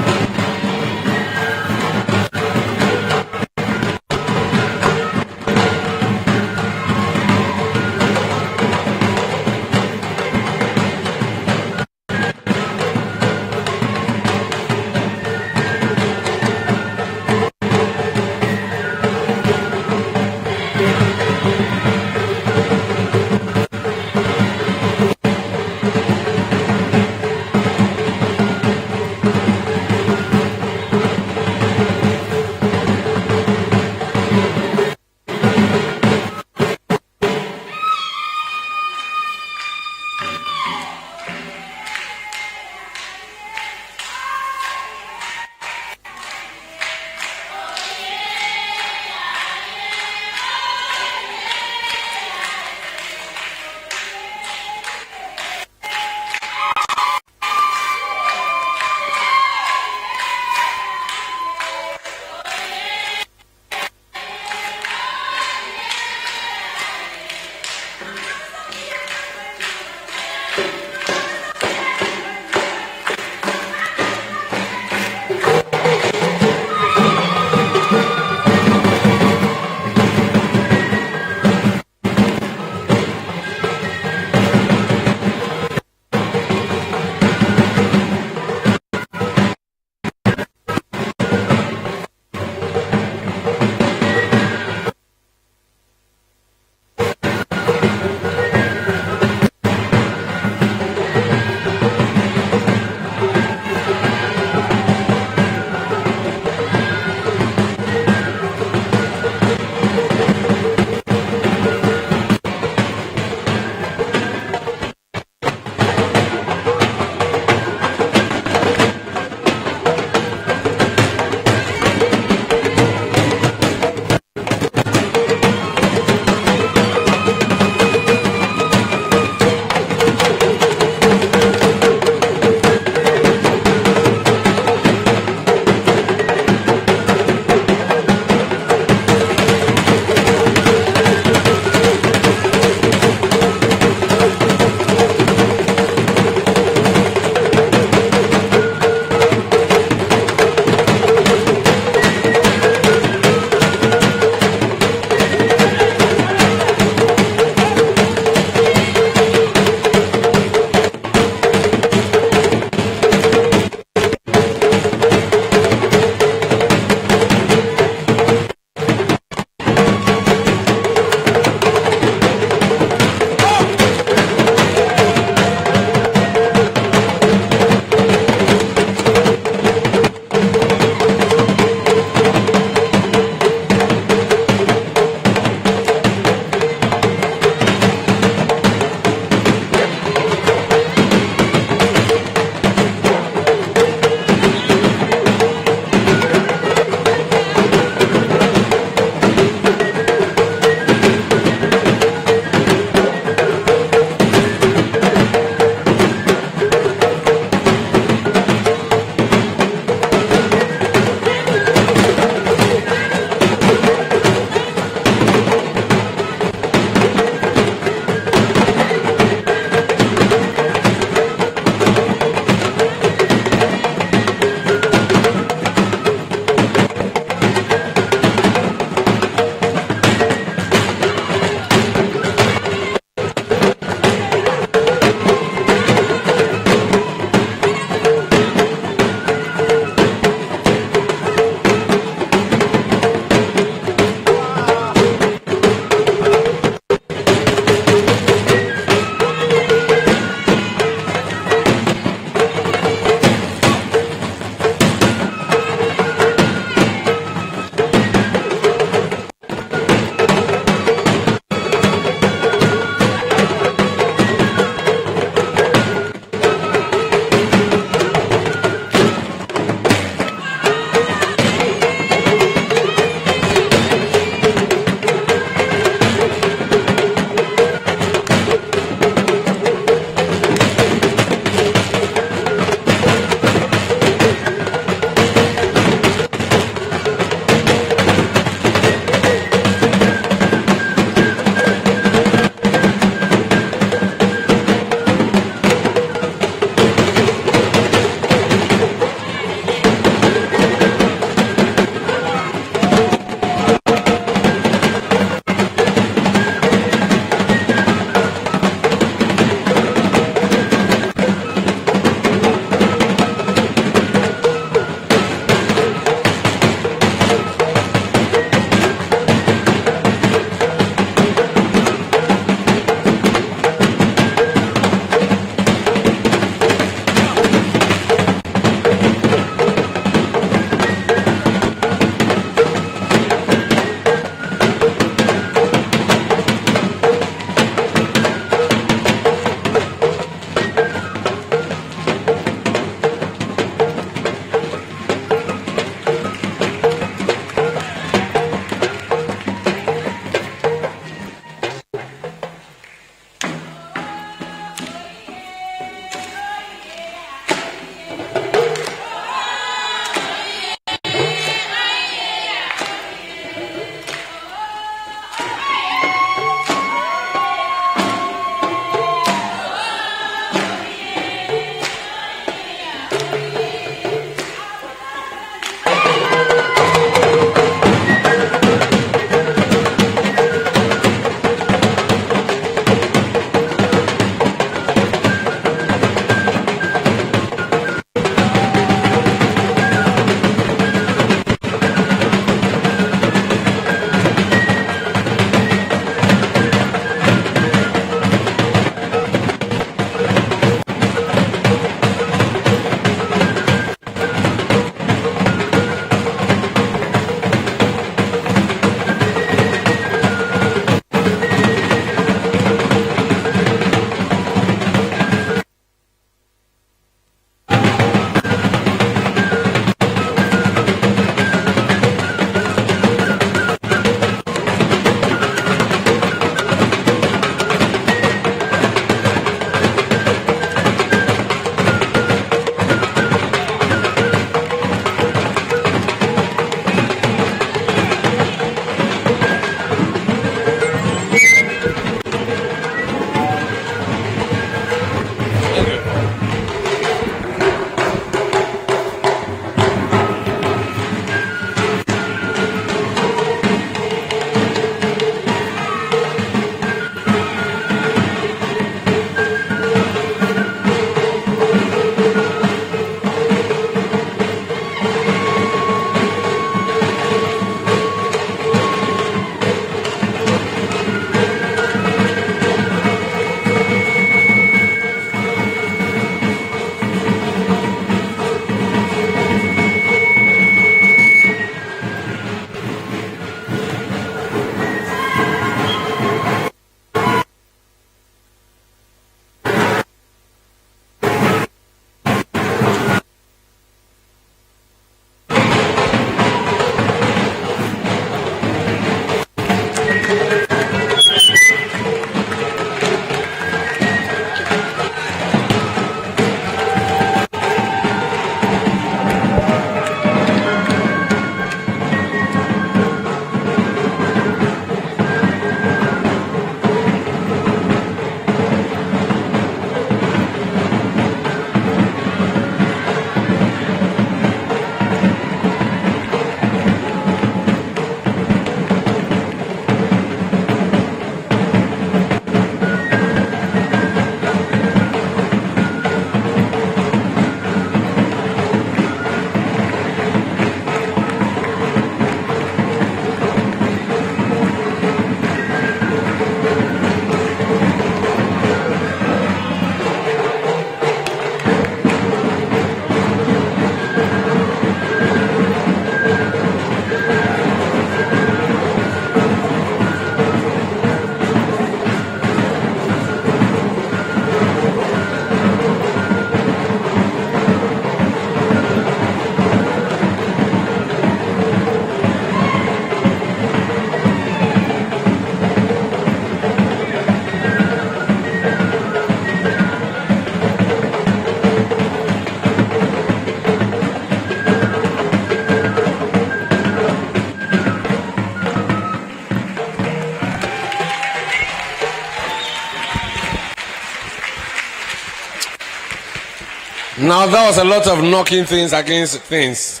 Now that was a lot of knocking things against things.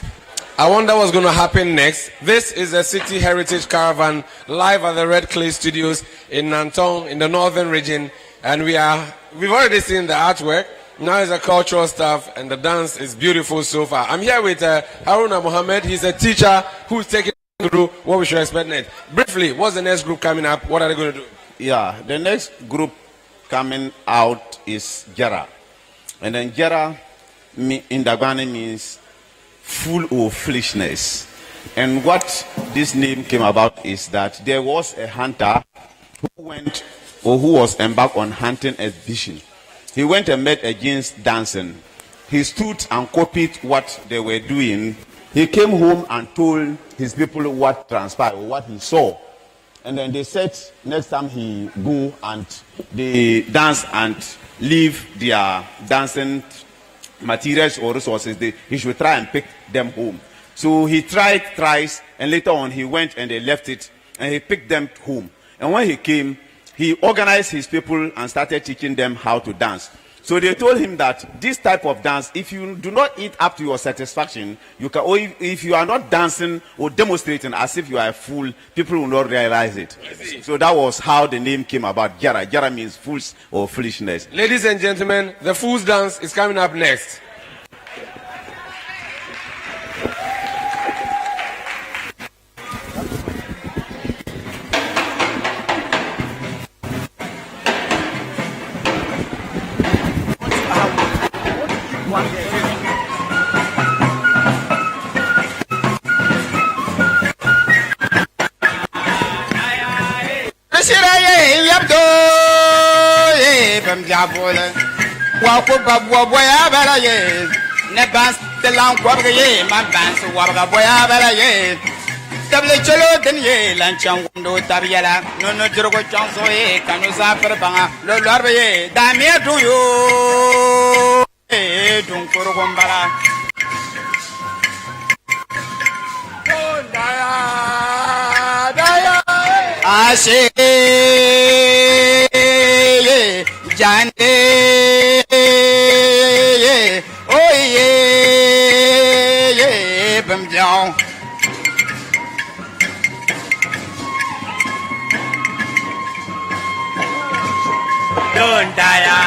I wonder what's going to happen next. This is the City Heritage Caravan live at the Red Clay Studios in Nantong in the northern region. And we've already seen the artwork. Now it's the cultural stuff and the dance is beautiful so far. I'm here with Haruna Mohammed. He's a teacher who's taking us through what we should expect next. Briefly, what's the next group coming up? What are they going to do? Yeah, the next group coming out is Jara. And then Jara in Dagana means full of foolishness. And what this name came about is that there was a hunter who was embarked on hunting expedition. He went and met against dancing. He stood and copied what they were doing. He came home and told his people what transpired, or what he saw. And then they said next time he go and they dance and leave their dancing materials or resources, he should try and pick them home. So he tried thrice, and later on he went and they left it, and he picked them home. And when he came, he organized his people and started teaching them how to dance. So they told him that this type of dance, if you do not eat up to your satisfaction, you can, or if you are not dancing or demonstrating as if you are a fool, people will not realize it. So that was how the name came about. Jara. Jara means fools or foolishness. Ladies and gentlemen, the Fool's Dance is coming up next. Ashe Jane oh yeah bam jao don't daya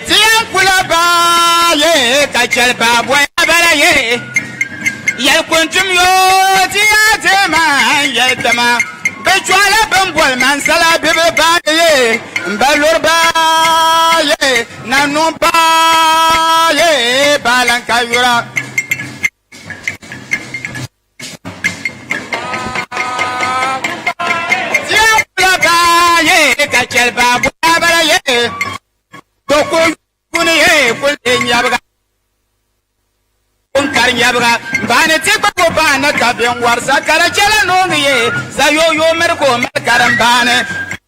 tian kulaba ye kachel babwa bala ye yel kuntum yo tiatema yel tama bechwala bambol man sala bebe ba ye mbalor ba ye nanon ba ye balanka yura tian kulaba ye kachel babwa bala ye toko kuni ye kul nyabaga Karinyabra, Banetipa Bana Kabian Warsa Karachala Nongi, Zayo Merco Makarambane,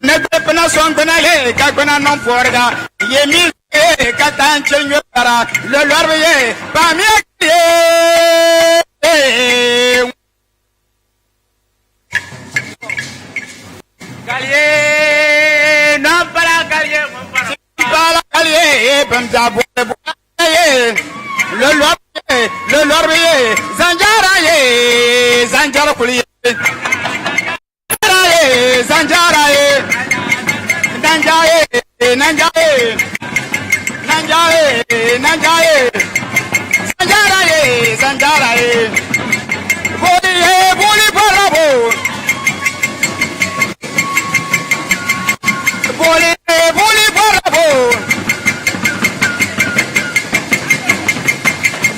Nepana Songanale, Kakana non Forga, Yemi Katan Chenupara, Le Lorbe, Pamia. Galier, non para Galier, para Galier, Bamzabu, Le Lorbe, Zanjara Kulie, Zanjara, Zanjara, Boli Parabo, Boli Parabo.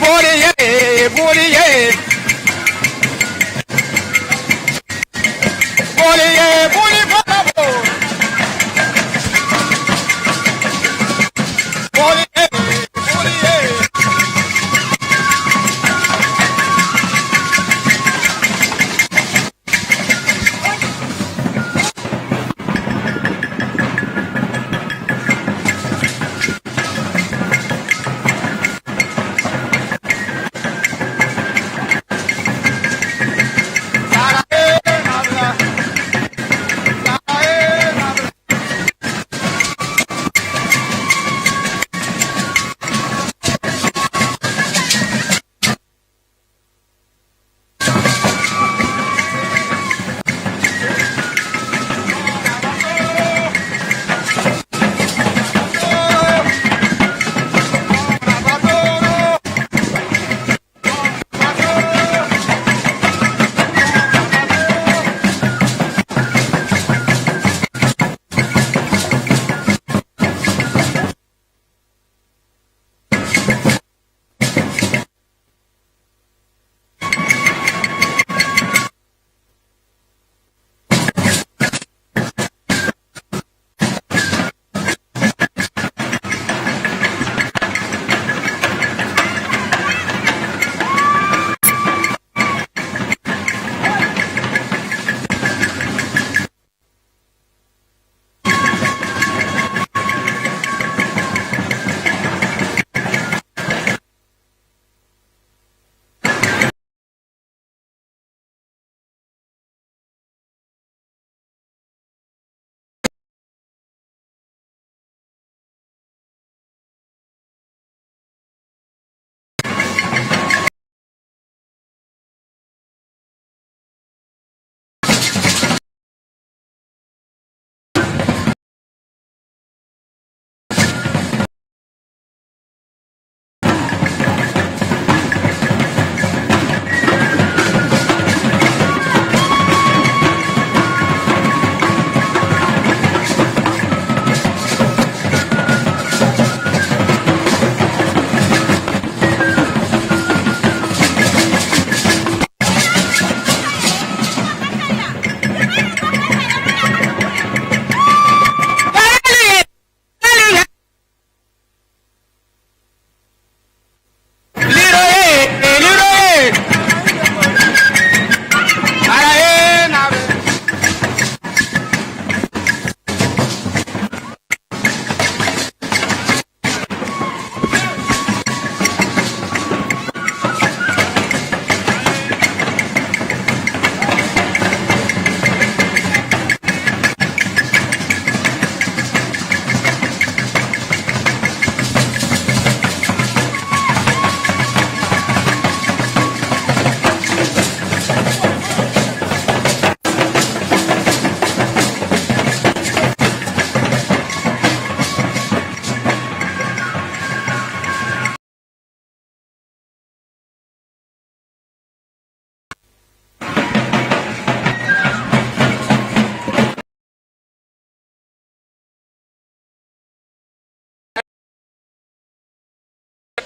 Boliye, Boliye, Boliye, Boli Parabo, Boliye, Boliye.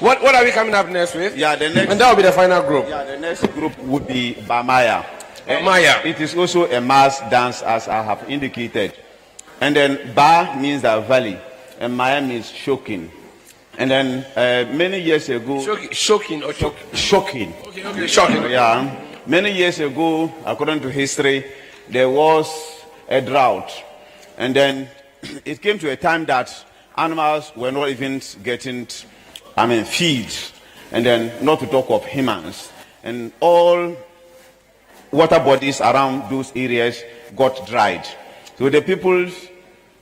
What are we coming up next with? Yeah, the next. And that will be the final group. Yeah, the next group would be Bamaya. Bamaya. It is also a mass dance, as I have indicated. And then Ba means the valley, and Maya means shocking. And then many years ago, Shocking or shocking. Okay, shocking. Yeah, many years ago, according to history, there was a drought, and then it came to a time that animals were not even getting, feed, and then not to talk of humans, and all water bodies around those areas got dried. So the people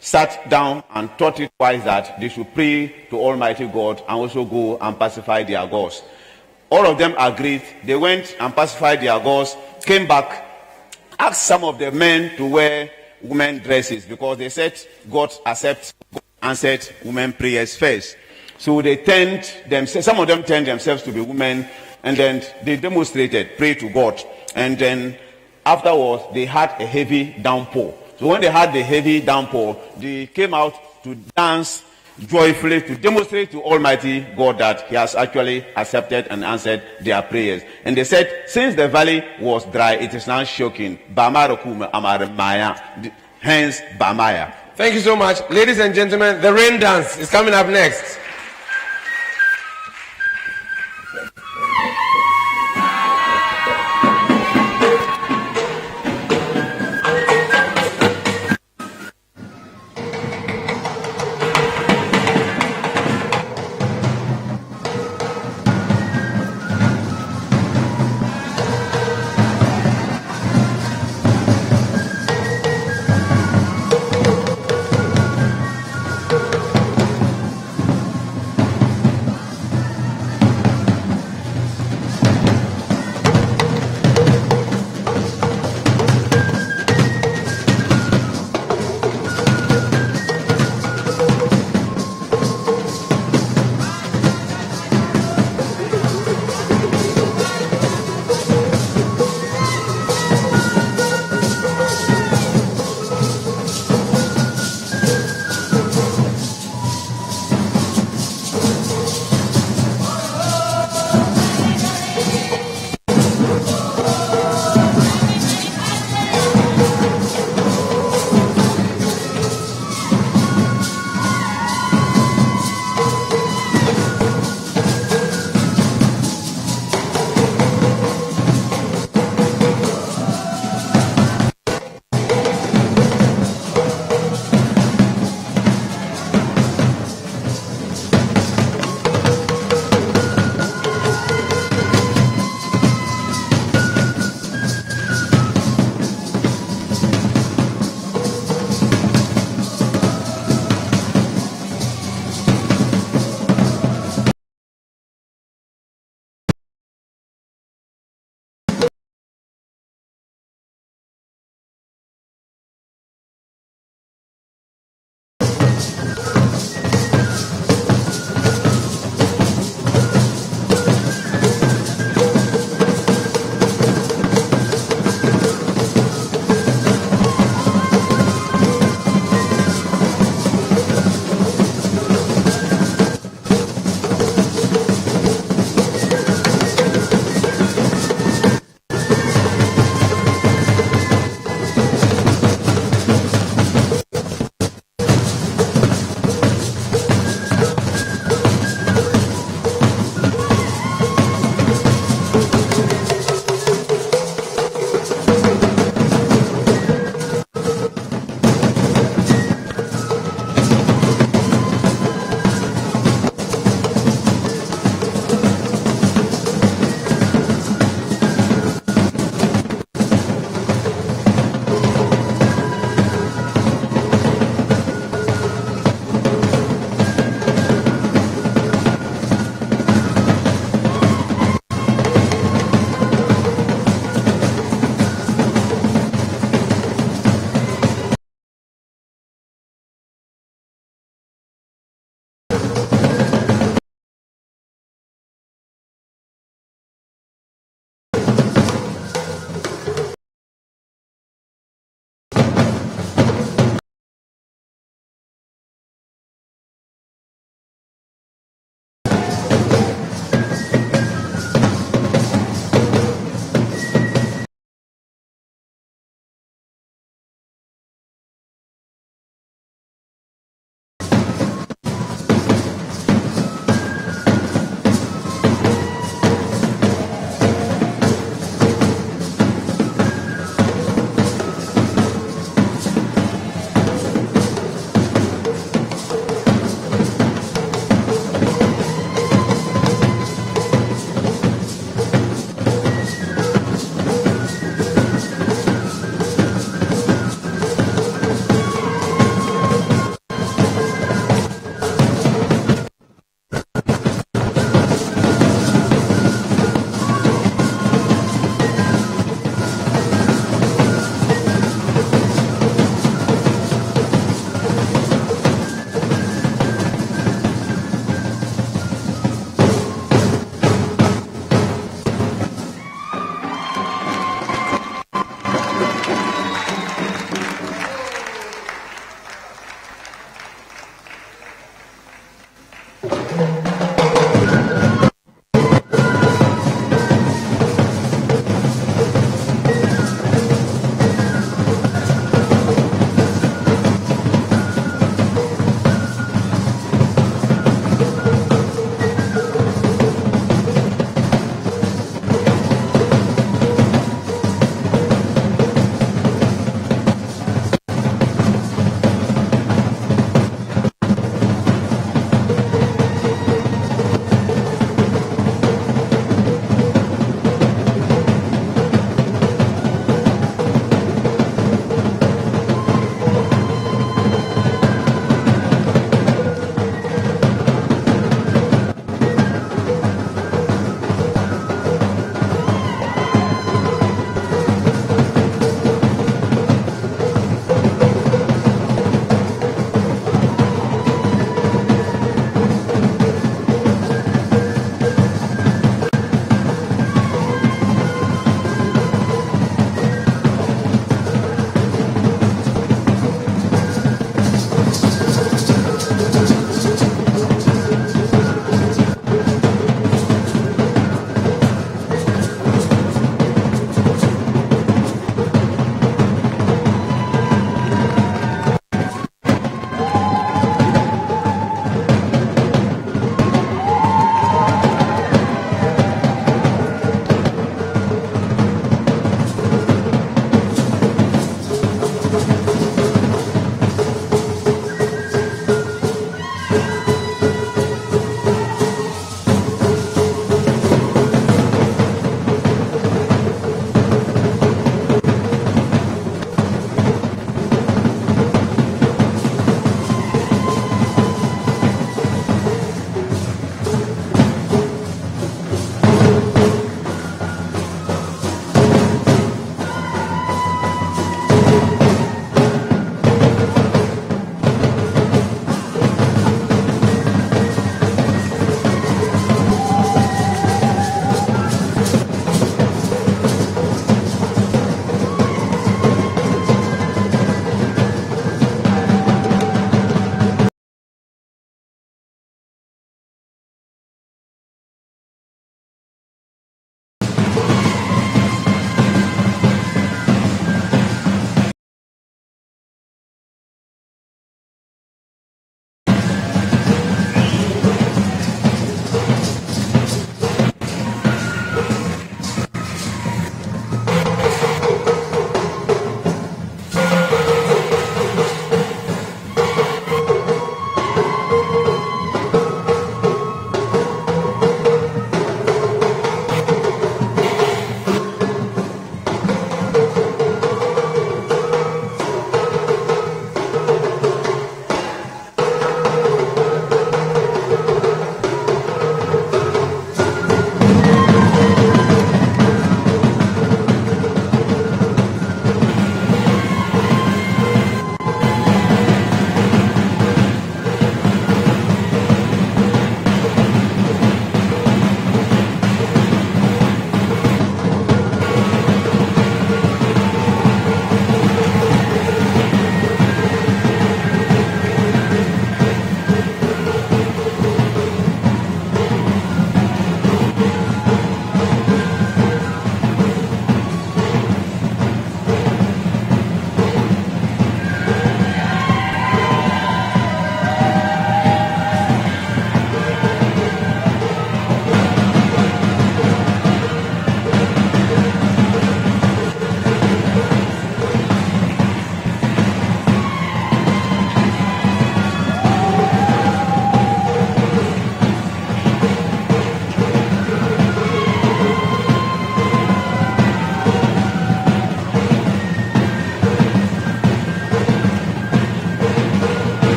sat down and thought it wise that they should pray to Almighty God and also go and pacify their gods. All of them agreed. They went and pacified their gods, came back, asked some of the men to wear women dresses because they said God answered women prayers first. So they turned themselves, some of them turned themselves to be women, and then they demonstrated, pray to God. And then afterwards, they had a heavy downpour. So when they had the heavy downpour, they came out to dance joyfully to demonstrate to Almighty God that He has actually accepted and answered their prayers. And they said, since the valley was dry, it is now shocking. Hence, Bamaya. Thank you so much. Ladies and gentlemen, the rain dance is coming up next.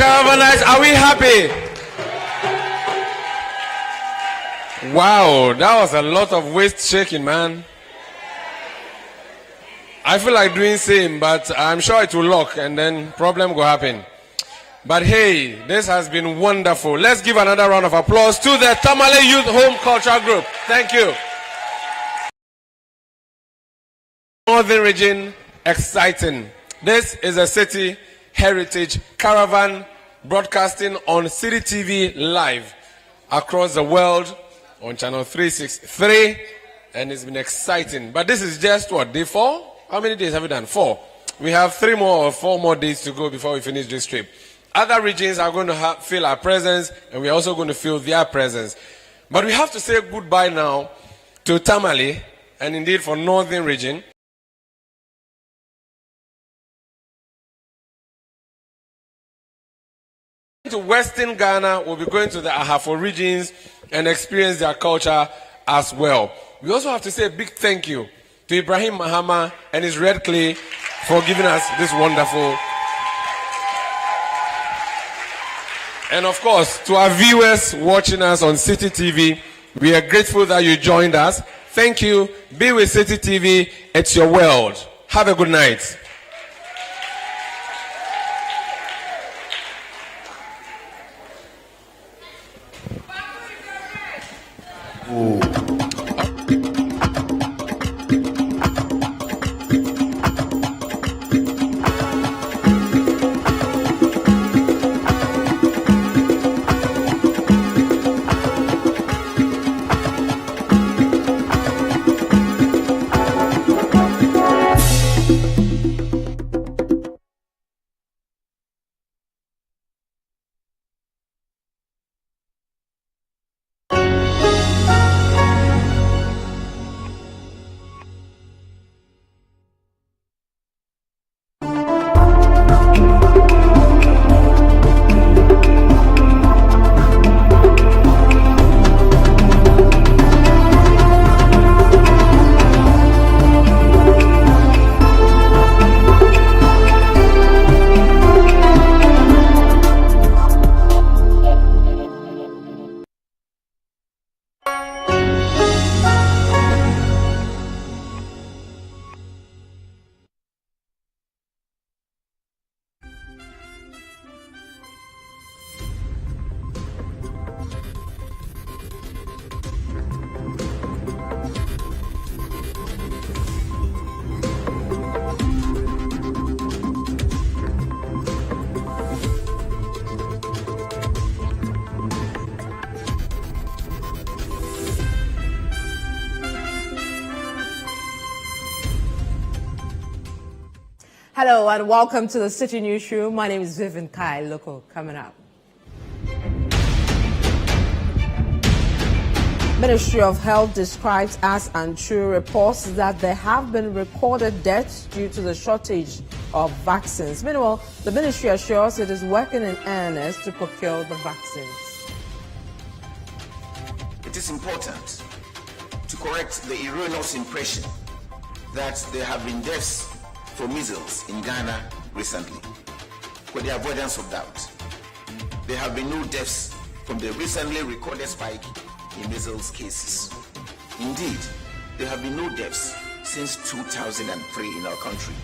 Caravanites, are we happy? Wow, that was a lot of waist shaking, man. I feel like doing same, but I'm sure it will lock and then problem will happen. But hey, this has been wonderful. Let's give another round of applause to the Tamale Youth Home Culture Group. Thank you. Northern Region, exciting. This is a city heritage caravan broadcasting on City TV live across the world on channel 363, and it's been exciting. But this is just what, day 4? How many days have we done? 4. We have 3 more or 4 more days to go before we finish this trip. Other regions are going to feel our presence, and we're also going to feel their presence. But we have to say goodbye now to Tamale, and indeed for Northern Region. To Western Ghana, we'll be going to the Ahafo regions and experience their culture as well. We also have to say a big thank you to Ibrahim Mahama and his Red Clay for giving us this wonderful. And of course, to our viewers watching us on City TV, we are grateful that you joined us. Thank you. Be with City TV. It's your world. Have a good night. Hello and welcome to the City Newsroom. My name is Vivian Kai. Local coming up. Ministry of Health describes as untrue reports that there have been recorded deaths due to the shortage of vaccines. Meanwhile, the ministry assures it is working in earnest to procure the vaccines. It is important to correct the erroneous impression that there have been deaths for measles in Ghana recently. For the avoidance of doubt, there have been no deaths from the recently recorded spike in measles cases. Indeed, there have been no deaths since 2003 in our country.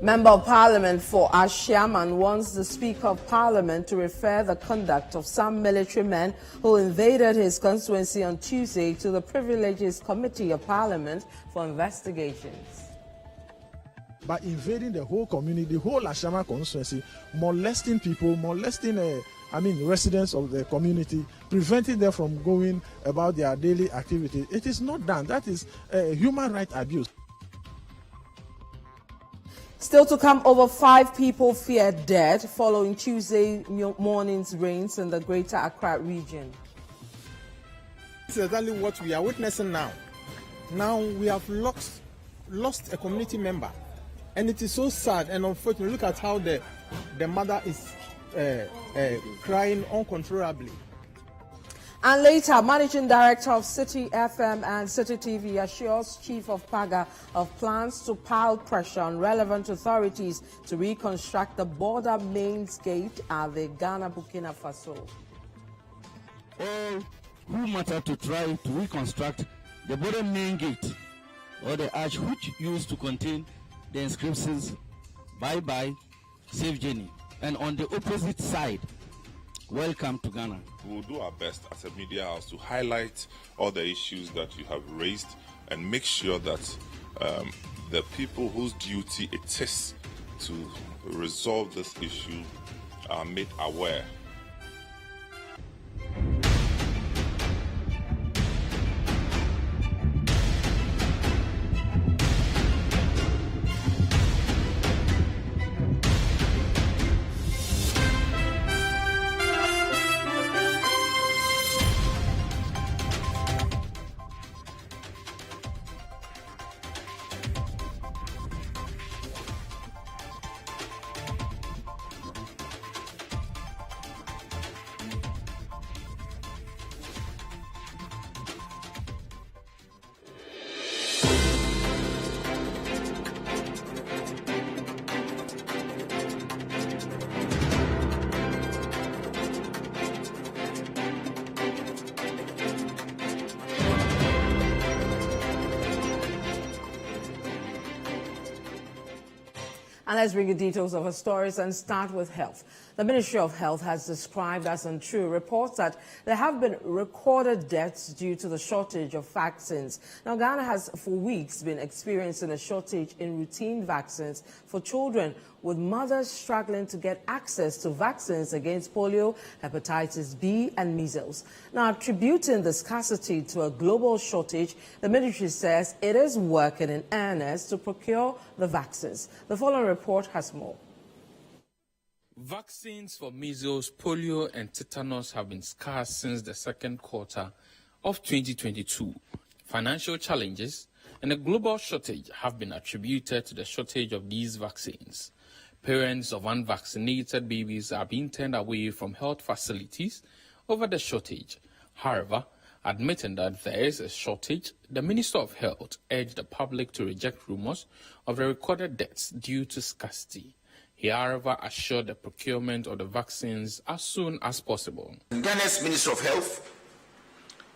Member of Parliament for Ashiaman wants the Speaker of Parliament to refer the conduct of some military men who invaded his constituency on Tuesday to the Privileges Committee of Parliament for investigations. By invading the whole community, the whole Ashiaman constituency, molesting people, molesting residents of the community, preventing them from going about their daily activities, it is not done. That is human rights abuse. Still to come, over 5 people feared death following Tuesday morning's rains in the Greater Accra region. This is exactly what we are witnessing now. Now we have lost a community member, and it is so sad and unfortunate. Look at how the mother is crying uncontrollably. And later, Managing Director of City FM and City TV assures Chief of PAGA of plans to pile pressure on relevant authorities to reconstruct the border mains gate at the Ghana-Burkina Faso. All who matter to try to reconstruct the border main gate or the arch which used to contain the inscriptions "Bye-bye, safe journey," and on the opposite side, "Welcome to Ghana." We will do our best as a media house to highlight all the issues that you have raised and make sure that the people whose duty it is to resolve this issue are made aware. And let's bring you details of our stories and start with health. The Ministry of Health has described as untrue reports that there have been recorded deaths due to the shortage of vaccines. Now, Ghana has for weeks been experiencing a shortage in routine vaccines for children, with mothers struggling to get access to vaccines against polio, hepatitis B, and measles. Now, attributing the scarcity to a global shortage, the ministry says it is working in earnest to procure the vaccines. The following report has more. Vaccines for measles, polio, and tetanus have been scarce since the second quarter of 2022. Financial challenges and a global shortage have been attributed to the shortage of these vaccines. Parents of unvaccinated babies are being turned away from health facilities over the shortage. However, admitting that there is a shortage, the Minister of Health urged the public to reject rumors of the recorded deaths due to scarcity. He, however, assured the procurement of the vaccines as soon as possible. Ghana's Minister of Health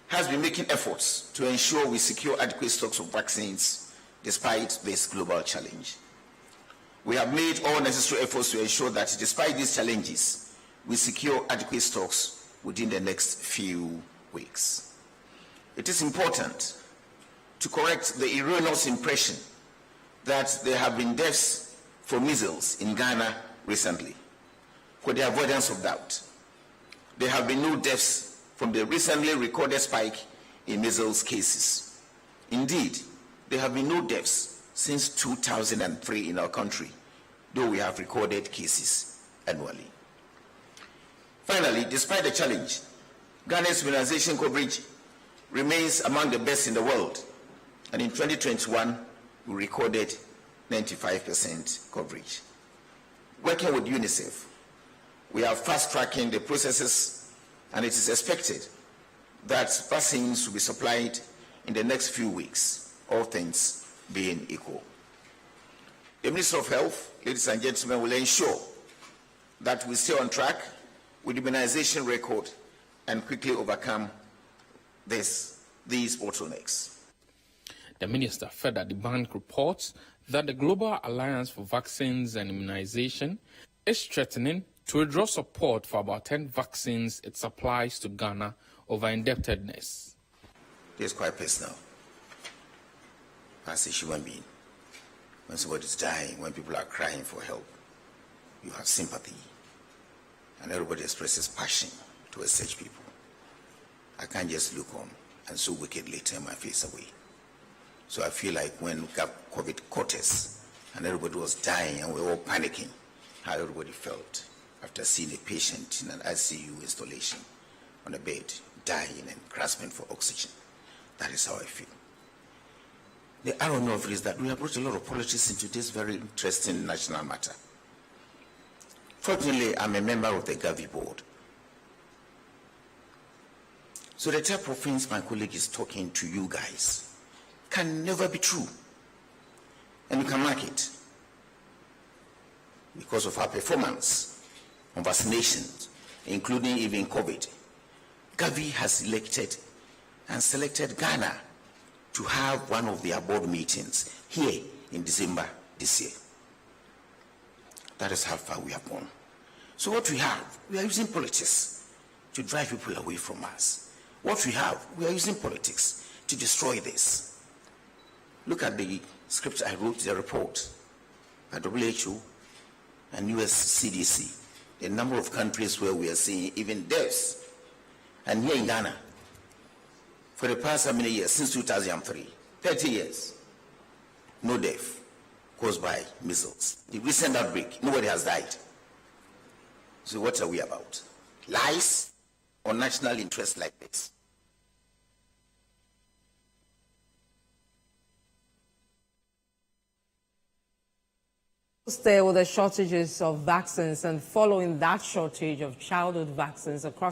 has been making efforts to ensure we secure adequate stocks of vaccines despite this global challenge. We have made all necessary efforts to ensure that despite these challenges, we secure adequate stocks within the next few weeks. It is important to correct the erroneous impression that there have been deaths for measles in Ghana recently. For the avoidance of doubt, there have been no deaths from the recently recorded spike in measles cases. Indeed, there have been no deaths since 2003 in our country, though we have recorded cases annually. Finally, despite the challenge, Ghana's immunization coverage remains among the best in the world, and in 2021, we recorded 95% coverage. Working with UNICEF, we are fast-tracking the processes, and it is expected that vaccines will be supplied in the next few weeks, all things being equal. The Minister of Health, ladies and gentlemen, will ensure that we stay on track with the immunization record and quickly overcome these bottlenecks. The minister further debunked reports that the Global Alliance for Vaccines and Immunization is threatening to withdraw support for about 10 vaccines it supplies to Ghana over indebtedness. It's quite personal. As a human being, when somebody is dying, when people are crying for help, you have sympathy, and everybody expresses passion towards such people. I can't just look on and so wickedly turn my face away. So I feel like when COVID caught us and everybody was dying and we were all panicking, how everybody felt after seeing a patient in an ICU installation on a bed, dying and grasping for oxygen. That is how I feel. The irony of it is that we have brought a lot of politics into this very interesting national matter. Fortunately, I'm a member of the Gavi board. So the type of things my colleague is talking to you guys can never be true. And you can mark it because of our performance on vaccinations, including even COVID. Gavi has elected and selected Ghana to have one of their board meetings here in December this year. That is how far we have gone. So what we have, we are using politics to drive people away from us. What we have, we are using politics to destroy this. Look at the script I wrote, the report by WHO and US CDC, the number of countries where we are seeing even deaths. And here in Ghana, for the past how many years, since 2003, 30 years, no death caused by measles. The recent outbreak, nobody has died. So what are we about? Lies or national interest like this? Stay with the shortages of vaccines, and following that shortage of childhood vaccines across